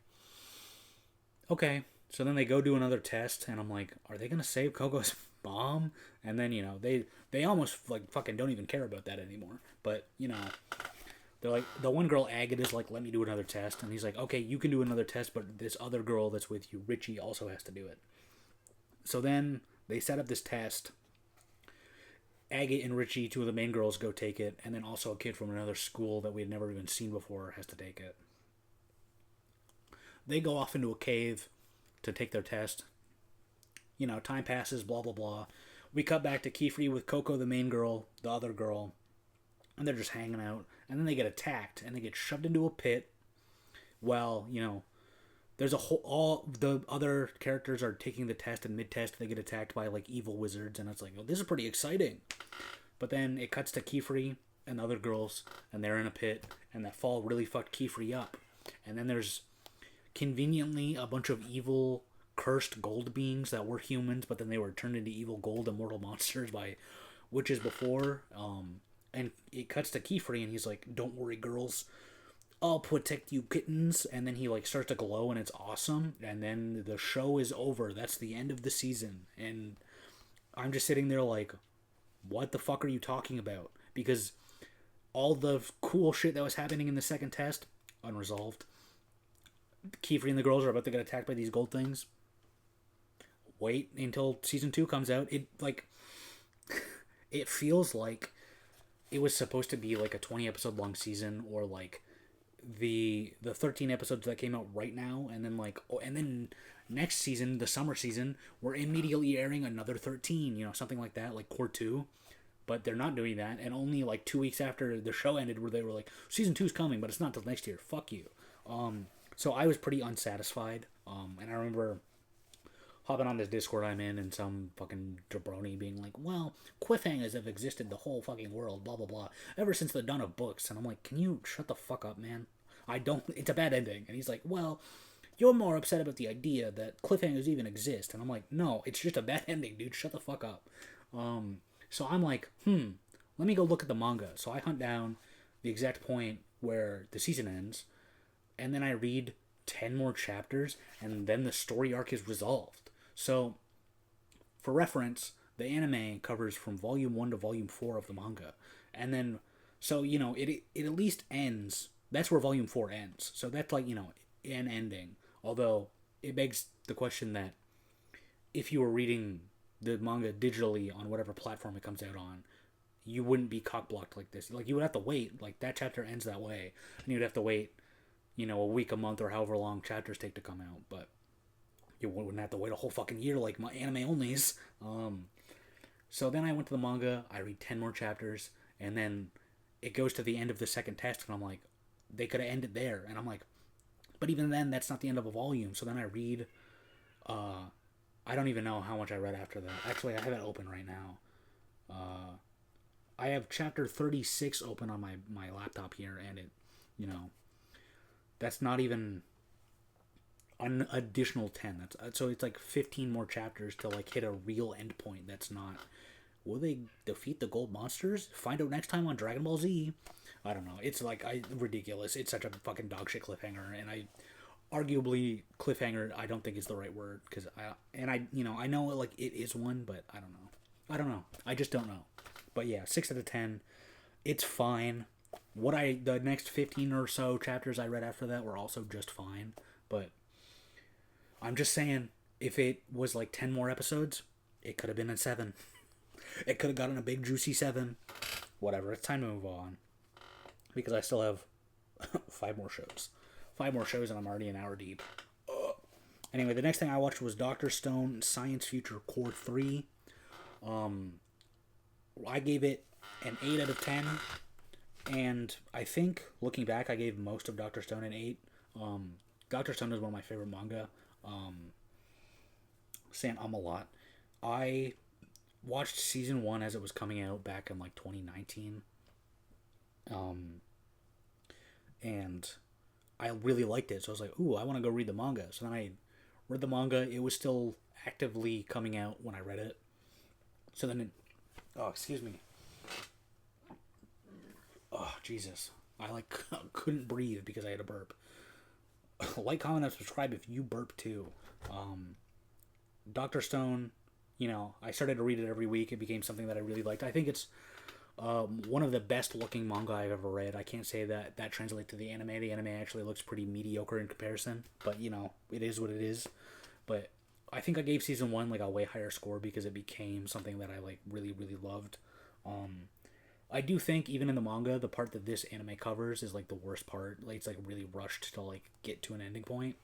okay. So then they go do another test, and I'm like, are they gonna save Coco's mom? And then, you know, they almost like fucking don't even care about that anymore. But, you know, they're like, the one girl, Agate, is like, let me do another test. And he's like, okay, you can do another test, but this other girl that's with you, Richie, also has to do it. So then they set up this test. Agate and Richie, 2 of the main girls, go take it. And then also a kid from another school that we had never even seen before has to take it. They go off into a cave to take their test. You know, time passes, blah, blah, blah. We cut back to Kifri with Coco, the main girl, the other girl, and they're just hanging out. And then they get attacked, and they get shoved into a pit. Well, you know, there's all the other characters are taking the test, and mid-test they get attacked by, like, evil wizards, and it's like, oh, this is pretty exciting. But then it cuts to Kifri and the other girls, and they're in a pit, and that fall really fucked Kifri up. And then there's conveniently a bunch of evil cursed gold beings that were humans, but then they were turned into evil gold immortal monsters by witches before. And it cuts to Kifri, and he's like, don't worry, girls, I'll protect you, kittens. And then he like starts to glow, and it's awesome. And then the show is over. That's the end of the season. And I'm just sitting there like, what the fuck are you talking about? Because all the cool shit that was happening in the second test, unresolved. Kifri and the girls are about to get attacked by these gold things. Wait until season 2 comes out. It like, it feels like it was supposed to be like a 20 episode long season, or like the 13 episodes that came out right now, and then like, and then next season, the summer season, we're immediately airing another 13, you know, something like that, like Core 2. but they're not doing that. And only like 2 weeks after the show ended, where they were like, season two's coming, but it's not till next year. Fuck you. So I was pretty unsatisfied. And I remember hopping on this Discord I'm in, and some fucking jabroni being like, well, cliffhangers have existed the whole fucking world, blah, blah, blah, ever since the dawn of books. And I'm like, can you shut the fuck up, man? I don't, it's a bad ending. And he's like, well, you're more upset about the idea that cliffhangers even exist. And I'm like, no, it's just a bad ending, dude. Shut the fuck up. So I'm like, let me go look at the manga. So I hunt down the exact point where the season ends, and then I read 10 more chapters, and then the story arc is resolved. So, for reference, the anime covers from volume 1 to volume 4 of the manga. And then, so, it at least ends. That's where volume 4 ends. So that's like, an ending. Although, it begs the question that if you were reading the manga digitally on whatever platform it comes out on, you wouldn't be cock-blocked like this. Like, you would have to wait. Like, that chapter ends that way. And you'd have to wait, a week, a month, or however long chapters take to come out. But you wouldn't have to wait a whole fucking year like my anime onlys. So then I went to the manga. I read 10 more chapters. And then it goes to the end of the second test. And I'm like, they could have ended there. And I'm like, but even then, that's not the end of a volume. So then I read... I don't even know how much I read after that. Actually, I have it open right now. I have chapter 36 open on my laptop here, and it, that's not even an additional 10. So it's like 15 more chapters to like hit a real endpoint. That's not. Will they defeat the gold monsters? Find out next time on Dragon Ball Z. I don't know. It's like ridiculous. It's such a fucking dogshit cliffhanger, and arguably cliffhanger I don't think is the right word, because I know like it is one, but I don't know. I just don't know. But yeah, 6 out of 10. It's fine. The next 15 or so chapters I read after that were also just fine. But I'm just saying, if it was like 10 more episodes, it could have been a 7. It could have gotten a big juicy 7. Whatever. It's time to move on, because I still have 5 more shows. 5 more shows, and I'm already an hour deep. Anyway, the next thing I watched was Dr. Stone Science Future Core 3. I gave it an 8 out of 10. And I think, looking back, I gave most of Dr. Stone an 8. Dr. Stone is one of my favorite manga. Saying a lot. I watched season 1 as it was coming out back in like 2019. And I really liked it, so I was like, ooh, I want to go read the manga. So then I read the manga. It was still actively coming out when I read it. So then excuse me. Oh, Jesus. I couldn't breathe because I had a burp. Like, comment, and subscribe if you burp too. Dr. Stone, I started to read it every week. It became something that I really liked. I think it's one of the best looking manga I've ever read. I can't say that translates to the anime. The anime actually looks pretty mediocre in comparison, but it is what it is. But I think I gave season 1 like a way higher score because it became something that I like really, really loved. I do think even in the manga, the part that this anime covers is like the worst part. Like, it's like really rushed to like get to an ending point.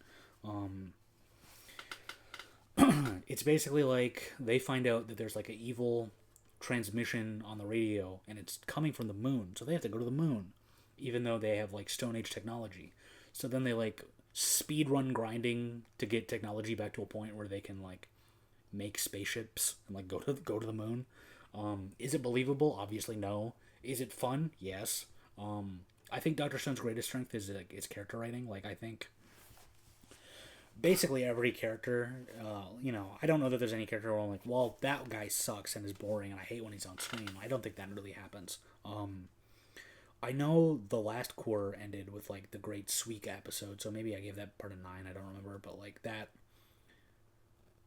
It's basically like they find out that there's like an evil transmission on the radio, and it's coming from the moon, so they have to go to the moon, even though they have like Stone Age technology. So then they like speed run grinding to get technology back to a point where they can like make spaceships and like go to the moon. Is it believable? Obviously no. Is it fun? Yes. I think Dr. Stone's greatest strength is like its character writing. Like, I think basically every character, I don't know that there's any character where I'm like, well, that guy sucks and is boring and I hate when he's on screen. I don't think that really happens. I know the last core ended with like the Great Suika episode, so maybe I gave that part a 9. I don't remember, but like that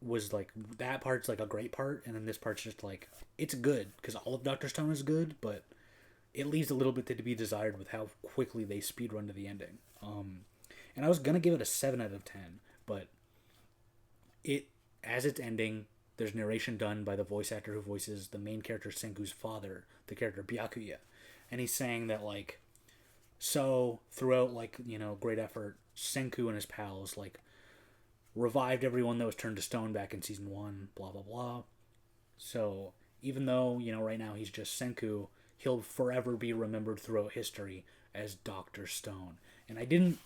was like, that part's like a great part, and then this part's just like, it's good because all of Dr. Stone is good, but it leaves a little bit to be desired with how quickly they speedrun to the ending. And I was gonna give it a 7 out of 10, but as it's ending, there's narration done by the voice actor who voices the main character Senku's father, the character Byakuya. And he's saying that, like, so throughout, like, great effort, Senku and his pals, like, revived everyone that was turned to stone back in season 1, blah, blah, blah. So even though, right now he's just Senku, he'll forever be remembered throughout history as Dr. Stone. And I didn't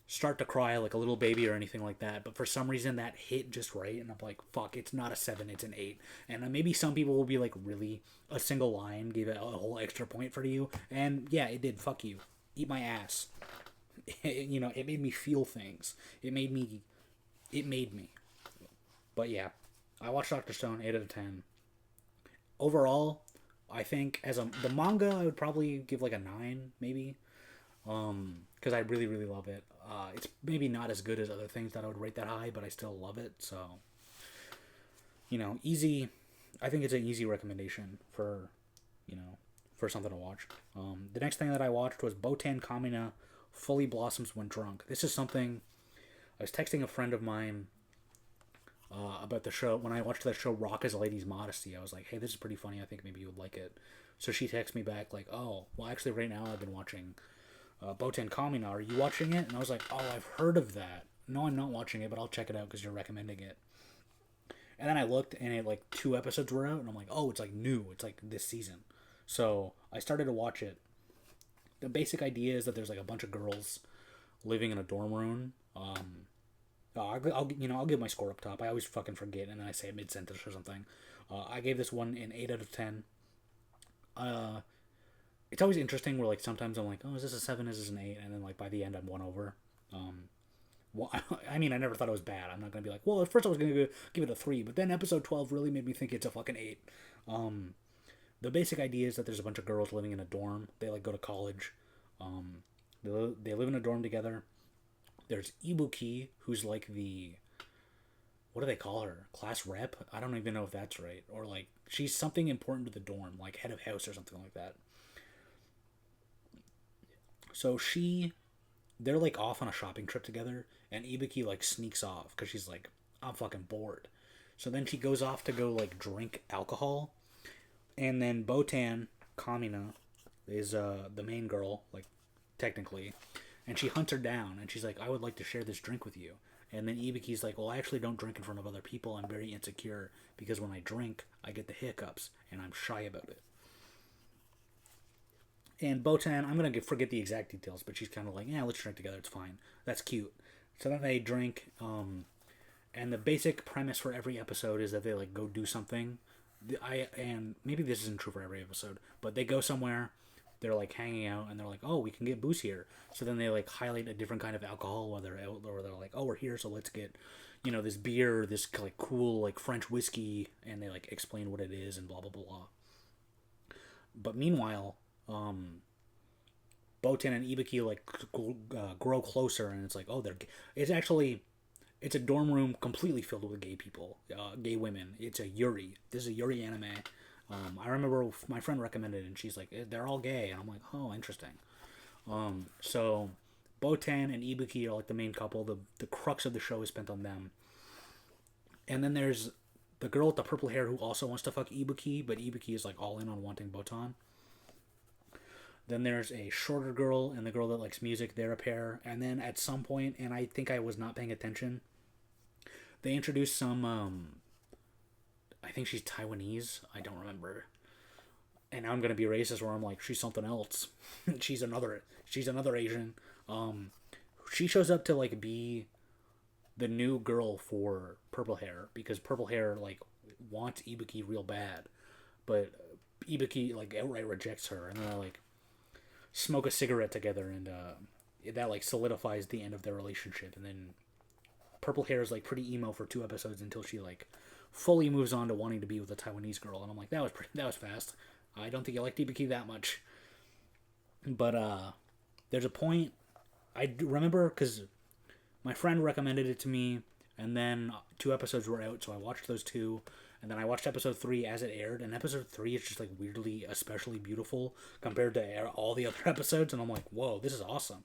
start to cry like a little baby or anything like that, but for some reason that hit just right, and I'm like, fuck, it's not a 7, it's an 8. And maybe some people will be like, really, a single line gave it a whole extra point for you, and yeah, it did. Fuck you, eat my ass. It made me feel things. It made me. But yeah, I watched Dr. Stone, 8 out of 10. Overall, I think the manga, I would probably give like a 9, maybe, because I really, really love it. It's maybe not as good as other things that I would rate that high, but I still love it. So, easy. I think it's an easy recommendation for something to watch. The next thing that I watched was Botan Kamina Fully Blossoms When Drunk. This is something I was texting a friend of mine about the show. When I watched that show, Rock as a Lady's Modesty, I was like, hey, this is pretty funny. I think maybe you would like it. So she texted me back like, oh, well, actually, right now I've been watching Botan Kamina. Are you watching it? And I was like, oh, I've heard of that. No, I'm not watching it, but I'll check it out because you're recommending it. And then I looked, and it like 2 episodes were out, and I'm like, oh, it's like new. It's like this season. So I started to watch it. The basic idea is that there's like a bunch of girls living in a dorm room. I'll give my score up top. I always fucking forget, and then I say it mid sentence or something. I gave this one an 8 out of 10. It's always interesting where like sometimes I'm like, oh, is this a 7? Is this an 8? And then like by the end I'm 1 over. Well, I mean, I never thought it was bad. I'm not gonna be like, well, at first I was gonna give it a 3, but then episode 12 really made me think it's a fucking 8. The basic idea is that there's a bunch of girls living in a dorm. They like go to college. They live in a dorm together. There's Ibuki, who's like what do they call her? Class rep? I don't even know if that's right. Or like, she's something important to the dorm, like head of house or something like that. So they're like off on a shopping trip together, and Ibuki like sneaks off because she's like, I'm fucking bored. So then she goes off to go like drink alcohol, and then Botan Kamina is the main girl, like technically, and she hunts her down, and she's like, I would like to share this drink with you. And then Ibuki's like, well, I actually don't drink in front of other people. I'm very insecure because when I drink, I get the hiccups, and I'm shy about it. And Botan, I'm going to forget the exact details, but she's kind of like, yeah, let's drink together. It's fine. That's cute. So then they drink, and the basic premise for every episode is that they like go do something. And maybe this isn't true for every episode, but they go somewhere, they're like hanging out, and they're like, oh, we can get booze here. So then they like highlight a different kind of alcohol while they're out, or they're like, oh, we're here, so let's get, this beer, this like cool like French whiskey, and they like explain what it is and blah blah blah. But meanwhile, Botan and Ibuki like grow closer, and it's like, oh, it's a dorm room completely filled with gay people, gay women. It's a yuri. This is a yuri anime. I remember my friend recommended it, and she's like, they're all gay, and I'm like, oh, interesting. So Botan and Ibuki are like the main couple. The crux of the show is spent on them. And then there's the girl with the purple hair who also wants to fuck Ibuki, but Ibuki is like all in on wanting Botan. Then there's a shorter girl and the girl that likes music. They're a pair. And then at some point, and I think I was not paying attention, they introduced some, I think she's Taiwanese. I don't remember. And now I'm going to be racist where I'm like, she's something else. she's another Asian. She shows up to like be the new girl for purple hair because purple hair like wants Ibuki real bad. But Ibuki like outright rejects her, and they're like, smoke a cigarette together, and that like solidifies the end of their relationship. And then purple hair is like pretty emo for 2 episodes until she like fully moves on to wanting to be with a Taiwanese girl. And I'm like, that was fast. I don't think you liked Ibuki that much. But there's a point I remember because my friend recommended it to me, and then 2 episodes were out, so I watched those 2. And then I watched episode 3 as it aired, and episode 3 is just like weirdly especially beautiful compared to all the other episodes, and I'm like, whoa, this is awesome.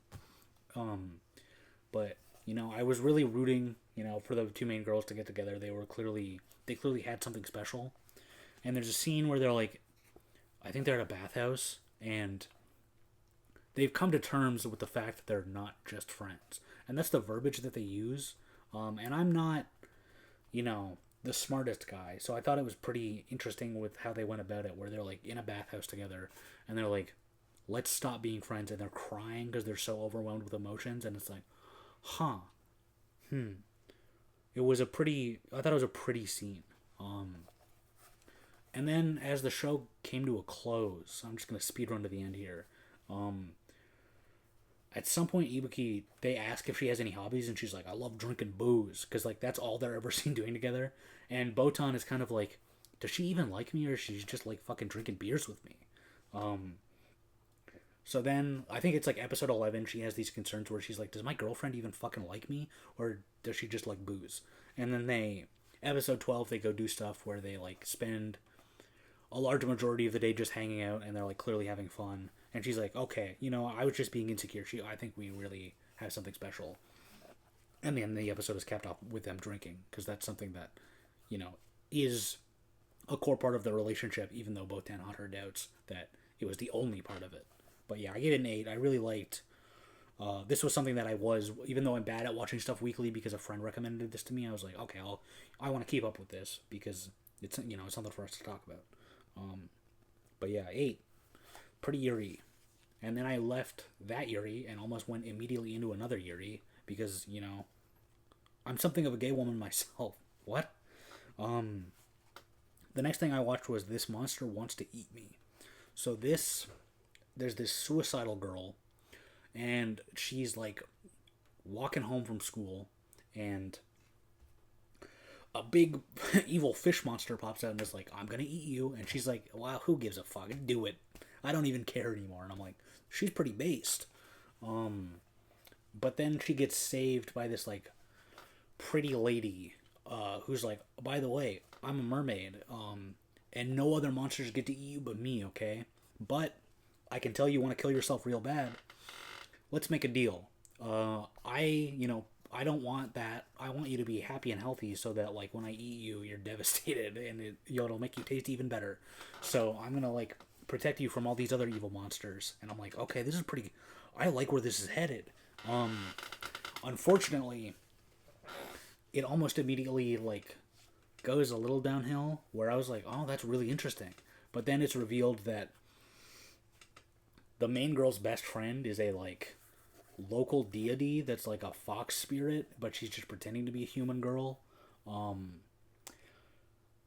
But I was really rooting, for the 2 main girls to get together. They clearly had something special. And there's a scene where they're like, I think they're at a bathhouse, and they've come to terms with the fact that they're not just friends, and that's the verbiage that they use. And I'm not, the smartest guy. So I thought it was pretty interesting with how they went about it, where they're like in a bathhouse together, and they're like, "Let's stop being friends," and they're crying because they're so overwhelmed with emotions, and it's like, huh, it was a pretty. I thought it was a pretty scene. And then as the show came to a close, I'm just gonna speed run to the end here. Um, at some point, Ibuki they ask if she has any hobbies, and she's like, "I love drinking booze," because like that's all they're ever seen doing together. And Botan is kind of like, does she even like me, or is she just like fucking drinking beers with me? Um, so then I think it's like episode 11. She has these concerns where she's like, "Does my girlfriend even fucking like me, or does she just like booze?" And then episode 12, they go do stuff where they like spend a large majority of the day just hanging out, and they're like clearly having fun. And she's like, "Okay, I was just being insecure. I think we really have something special." And then the episode is capped off with them drinking, because that's something that you know is a core part of the relationship, even though both Dan had her doubts that it was the only part of it. But yeah, I gave it an 8. I really liked. This was something that even though I'm bad at watching stuff weekly because a friend recommended this to me, I was like, okay, I want to keep up with this because it's something for us to talk about. But yeah, 8, pretty Yuri. And then I left that Yuri and almost went immediately into another Yuri because I'm something of a gay woman myself. What? The next thing I watched was This Monster Wants to Eat Me. So there's this suicidal girl, and she's like walking home from school, and a big evil fish monster pops out and is like, "I'm gonna eat you," and she's like, "Wow, who gives a fuck? Do it. I don't even care anymore." And I'm like, she's pretty based. But then she gets saved by this like pretty lady, who's like, "By the way, I'm a mermaid, and no other monsters get to eat you but me, okay? But I can tell you want to kill yourself real bad. Let's make a deal. I don't want that. I want you to be happy and healthy so that like when I eat you, you're devastated and it'll make you taste even better. So I'm gonna like protect you from all these other evil monsters." And I'm like, okay, this is pretty. I like where this is headed. Unfortunately, it almost immediately like goes a little downhill where I was like, oh, that's really interesting. But then it's revealed that the main girl's best friend is a like local deity that's like a fox spirit, but she's just pretending to be a human girl.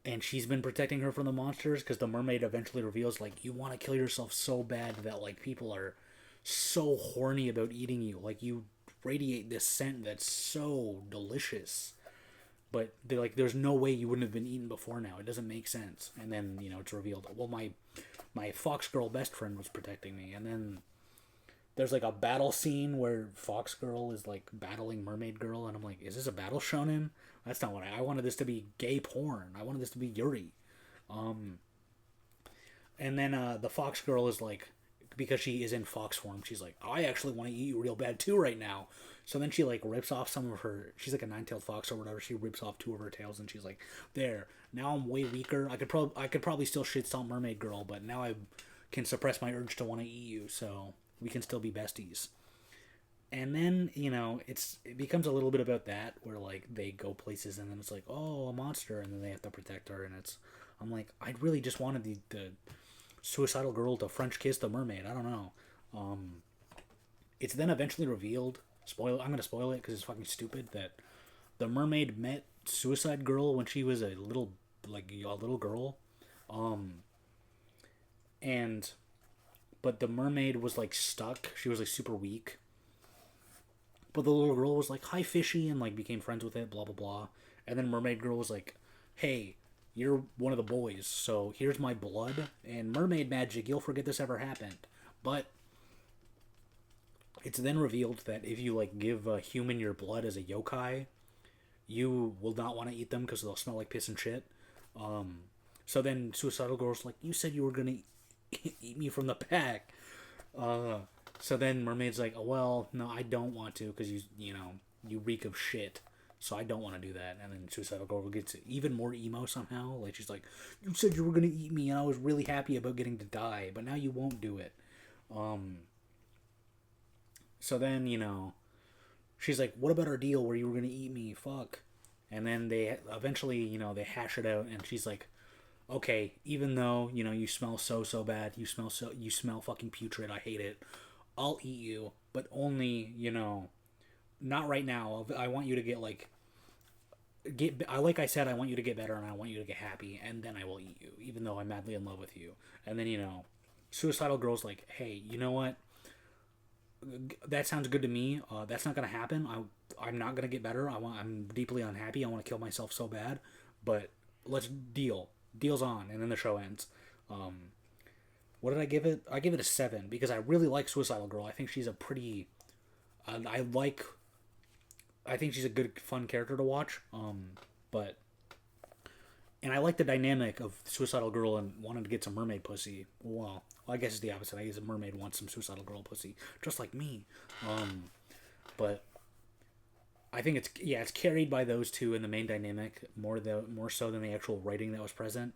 And she's been protecting her from the monsters because the mermaid eventually reveals like you want to kill yourself so bad that like people are so horny about eating you. Like you radiate this scent that's so delicious. But they're like, there's no way you wouldn't have been eaten before now. It doesn't make sense. And then it's revealed. Well, my fox girl best friend was protecting me, and then there's like a battle scene where Fox Girl is like battling Mermaid Girl, and I'm like, is this a battle shonen? That's not what I wanted this to be gay porn. I wanted this to be Yuri. And then the Fox Girl is like, because she is in fox form, she's like, I actually want to eat you real bad too right now. So then she like rips off some of her. She's like a nine-tailed fox or whatever. She rips off 2 of her tails, and she's like, "There, now I'm way weaker. I could probably still shit stomp Mermaid Girl, but now I can suppress my urge to want to eat you. So we can still be besties." And then it becomes a little bit about that, where like they go places, and then it's like, oh, a monster, and then they have to protect her, and I'm like, I really just wanted the suicidal girl to French kiss the mermaid. I don't know. It's then eventually revealed. I'm gonna spoil it because it's fucking stupid. That the mermaid met Suicide Girl when she was a little girl, and but the mermaid was like stuck. She was like super weak. But the little girl was like, "Hi, fishy," and like became friends with it. Blah blah blah. And then Mermaid Girl was like, "Hey, you're one of the boys, so here's my blood and mermaid magic. You'll forget this ever happened." But it's then revealed that if you like give a human your blood as a yokai, you will not want to eat them because they'll smell like piss and shit. So then Suicidal Girl's like, "You said you were gonna eat me from the pack." So then Mermaid's like, "Oh well, no, I don't want to because you reek of shit." So I don't want to do that. And then Suicidal Girl gets even more emo somehow. Like she's like, "You said you were gonna eat me, and I was really happy about getting to die, but now you won't do it." So then she's like, "What about our deal where you were gonna eat me? Fuck." And then they eventually, they hash it out, and she's like, okay, even though, you smell so bad, you smell fucking putrid, I hate it, I'll eat you, but only, not right now. I want you to get like, like I said, I want you to get better, and I want you to get happy, and then I will eat you, even though I'm madly in love with you. And then, suicidal girl's like, hey, you know what, that sounds good to me. That's not gonna happen. I'm not gonna get better. I'm deeply unhappy. I want to kill myself so bad, but let's deal. Deal's on, and then the show ends. What did I give it? I give it a 7 because I really like Suicidal Girl. I think she's a pretty. I like. I think she's a good, fun character to watch. But. And I like the dynamic of Suicidal Girl and wanting to get some mermaid pussy. Well, I guess it's the opposite. I guess a mermaid wants some Suicidal Girl pussy, just like me. But I think it's carried by those two in the main dynamic more so than the actual writing that was present.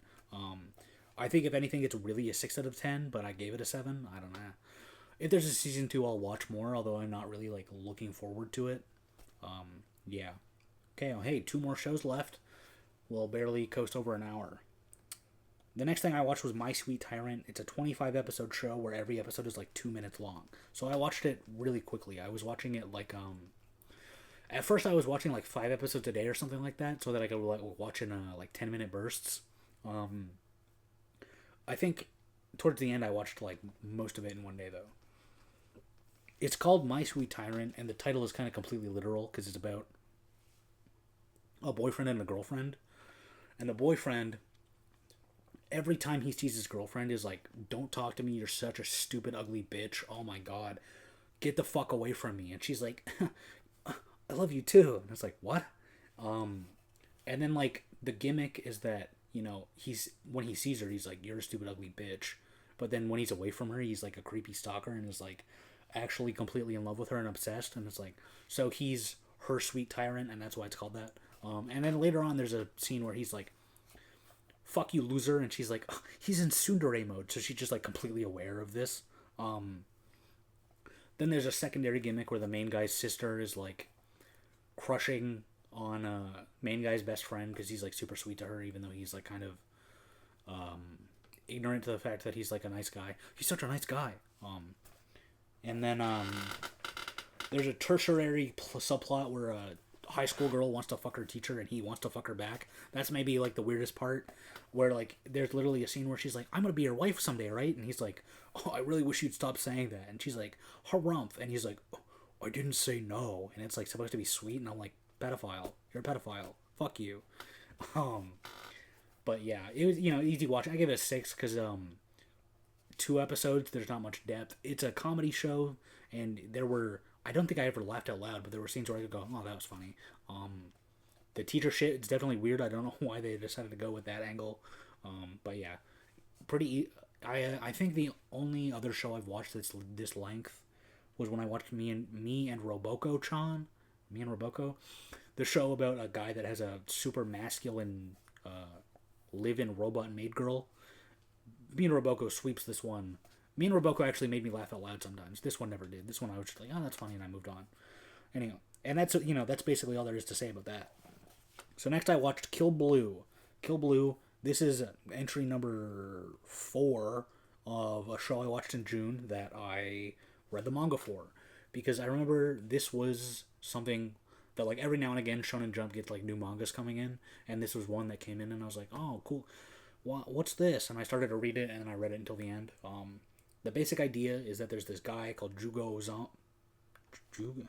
I think if anything, it's really a 6 out of 10, but I gave it a 7. I don't know. If there's a season 2, I'll watch more, although I'm not really like looking forward to it. Yeah. Okay. Well, hey, 2 more shows left. We'll barely coast over an hour. The next thing I watched was My Sweet Tyrant. It's a 25 episode show where every episode is like 2 minutes long. So I watched it really quickly. I was watching it like at first I was watching like 5 episodes a day or something like that, so that I could like watch in like 10-minute bursts. I think towards the end I watched like most of it in one day though. It's called My Sweet Tyrant, and the title is kind of completely literal because it's about a boyfriend and a girlfriend. And the boyfriend, every time he sees his girlfriend, is like, don't talk to me, you're such a stupid, ugly bitch. Oh my god. Get the fuck away from me. And she's like, I love you too. And it's like, what? And then like the gimmick is that, when he sees her, he's like, you're a stupid, ugly bitch. But then when he's away from her, he's like a creepy stalker and is like actually completely in love with her and obsessed. And it's like, so he's her sweet tyrant, and that's why it's called that. And then later on, there's a scene where he's like, fuck you, loser. And she's like, oh, he's in tsundere mode. So she's just like completely aware of this. Then there's a secondary gimmick where the main guy's sister is like crushing on main guy's best friend because he's like super sweet to her, even though he's like kind of ignorant to the fact that he's like a nice guy. He's such a nice guy. And then there's a tertiary subplot where a high school girl wants to fuck her teacher and he wants to fuck her back. That's maybe like the weirdest part, where like there's literally a scene where she's like, I'm gonna be your wife someday, right? And he's like, oh, I really wish you'd stop saying that. And she's like, harumph. And he's like, oh, I didn't say no. And it's like supposed to be sweet, and I'm like, pedophile, you're a pedophile, fuck you. But yeah, it was, easy watching. I give it a 6 because 2 episodes, there's not much depth. It's a comedy show, and I don't think I ever laughed out loud, but there were scenes where I could go, oh, that was funny. The teacher shit, it's definitely weird. I don't know why they decided to go with that angle. But yeah, I think the only other show I've watched that's this length was when I watched Me and Roboko-chan. Me and Roboko. The show about a guy that has a super masculine live-in robot maid girl. Me and Roboko sweeps this one. Me and Roboko actually made me laugh out loud sometimes. This one never did. This one I was just like, oh, that's funny, and I moved on. Anyway, and that's basically all there is to say about that. So next I watched Kill Blue. Kill Blue, this is entry number 4 of a show I watched in June that I read the manga for. Because I remember this was something that like every now and again Shonen Jump gets like new mangas coming in, and this was one that came in and I was like, oh, cool. What's this? And I started to read it, and I read it until the end. The basic idea is that there's this guy called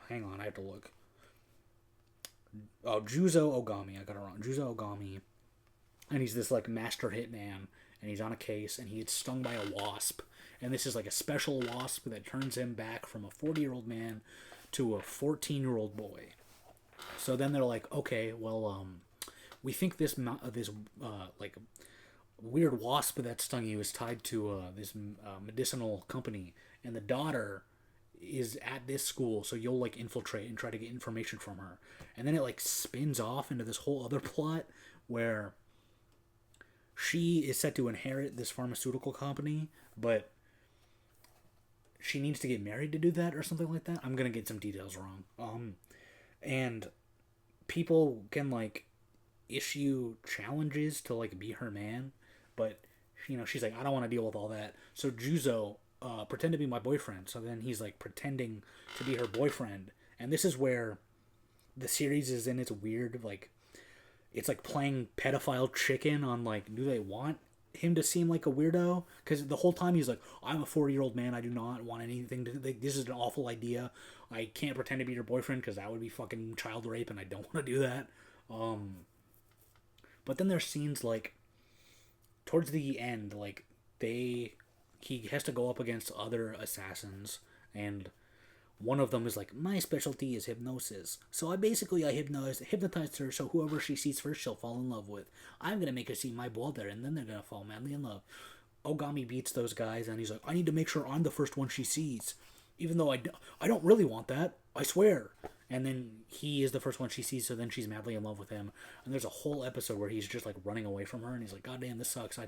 hang on, I have to look. Oh, Juzo Ogami. I got it wrong. Juzo Ogami. And he's this like master hitman, and he's on a case, and he gets stung by a wasp. And this is like a special wasp that turns him back from a 40-year-old man to a 14-year-old boy. So then they're like, okay, well, we think this like weird wasp that stung you is tied to this medicinal company, and the daughter is at this school, so you'll like infiltrate and try to get information from her. And then it like spins off into this whole other plot where she is set to inherit this pharmaceutical company, but she needs to get married to do that or something like that. I'm gonna get some details wrong. And people can like issue challenges to like be her man, but she's like, I don't want to deal with all that. So Juzo pretend to be my boyfriend. So then he's like pretending to be her boyfriend, and this is where the series is in its weird like it's like playing pedophile chicken on like do they want him to seem like a weirdo because the whole time he's like I'm a 40-year-old man, I do not want anything to like, this is an awful idea, I can't pretend to be your boyfriend because that would be fucking child rape and I don't want to do that. But then there's scenes like towards the end like he has to go up against other assassins, and one of them is like, my specialty is hypnosis. So I hypnotized her so whoever she sees first she'll fall in love with. I'm gonna make her see my ball there and then they're gonna fall madly in love. Ogami beats those guys and he's like, I need to make sure I'm the first one she sees. Even though I don't really want that, I swear. And then he is the first one she sees, so then she's madly in love with him. And there's a whole episode where he's just like running away from her and he's like, God damn, this sucks.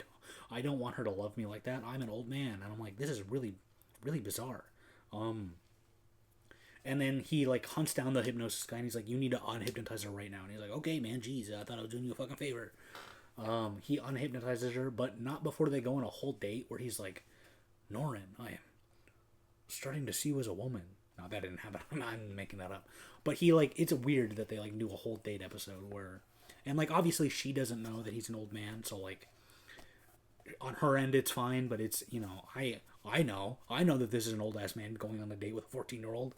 I don't want her to love me like that. I'm an old man. And I'm like, this is really, really bizarre. And then he like hunts down the hypnosis guy and he's like, you need to unhypnotize her right now. And he's like, okay, man, jeez, I thought I was doing you a fucking favor. He unhypnotizes her, but not before they go on a whole date where he's like, Norin, I am starting to see you as a woman. No, that didn't happen. I'm making that up. But he like, it's weird that they like do a whole date episode where, and like obviously she doesn't know that he's an old man, so like on her end it's fine, but it's I know that this is an old ass man going on a date with a 14-year-old.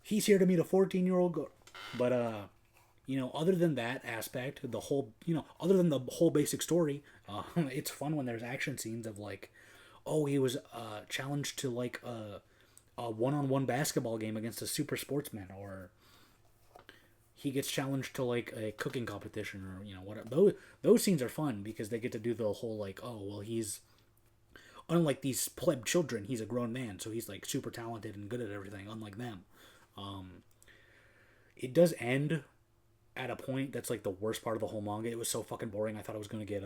He's here to meet a 14-year-old girl. But other than that aspect, the whole other than the whole basic story, it's fun when there's action scenes of like, oh, he was challenged to like a one-on-one basketball game against a super sportsman, or he gets challenged to like a cooking competition, or whatever. Those scenes are fun because they get to do the whole like, oh well, he's unlike these pleb children, he's a grown man, so he's like super talented and good at everything, unlike them. It does end at a point that's like the worst part of the whole manga. It was so fucking boring. I thought I was gonna get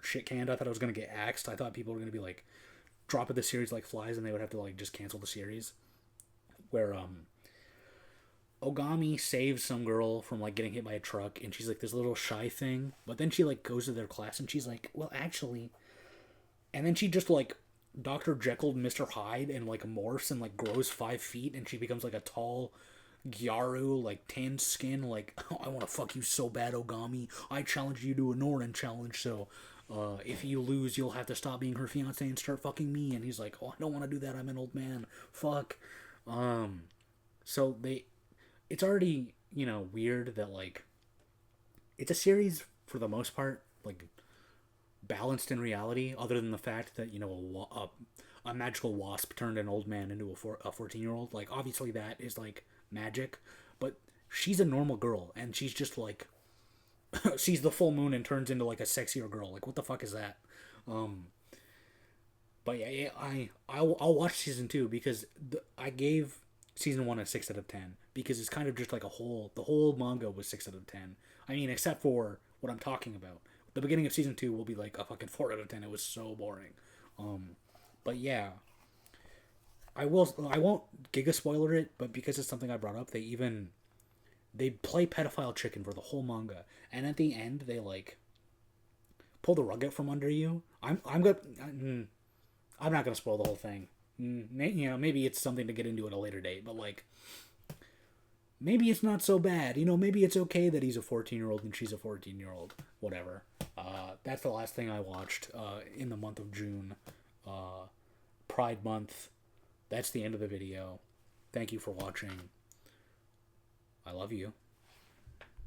shit canned. I thought I was gonna get axed. I thought people were gonna be like dropping the series like flies, and they would have to like just cancel the series. Where Ogami saves some girl from like getting hit by a truck, and she's like this little shy thing, but then she like goes to their class and she's like, well, actually, and then she just like Dr. Jekyll and Mr. Hyde and like morphs and like grows 5 feet, and she becomes like a tall Gyaru, like tan skin, like, oh, I want to fuck you so bad, Ogami. I challenge you to a Norin challenge, so if you lose, you'll have to stop being her fiance and start fucking me. And he's like, oh, I don't want to do that. I'm an old man. Fuck. So it's already, weird that like, it's a series for the most part, like, balanced in reality, other than the fact that a magical wasp turned an old man into a 14-year-old. Like obviously that is like magic, but she's a normal girl and she's just like sees the full moon and turns into like a sexier girl. Like what the fuck is that? But yeah, I'll watch season 2 because I gave season 1 a 6 out of 10 because it's kind of just like the whole manga was 6 out of 10. I mean, except for what I'm talking about. The beginning of season 2 will be like a fucking 4 out of 10. It was so boring. But yeah, I won't giga spoiler it, but because it's something I brought up, they play pedophile chicken for the whole manga, and at the end they like pull the rug out from under you. I'm not gonna spoil the whole thing. Maybe it's something to get into at a later date, but like maybe it's not so bad. Maybe it's okay that he's a 14-year-old and she's a 14-year-old. Whatever. That's the last thing I watched in the month of June. Pride Month. That's the end of the video. Thank you for watching. I love you.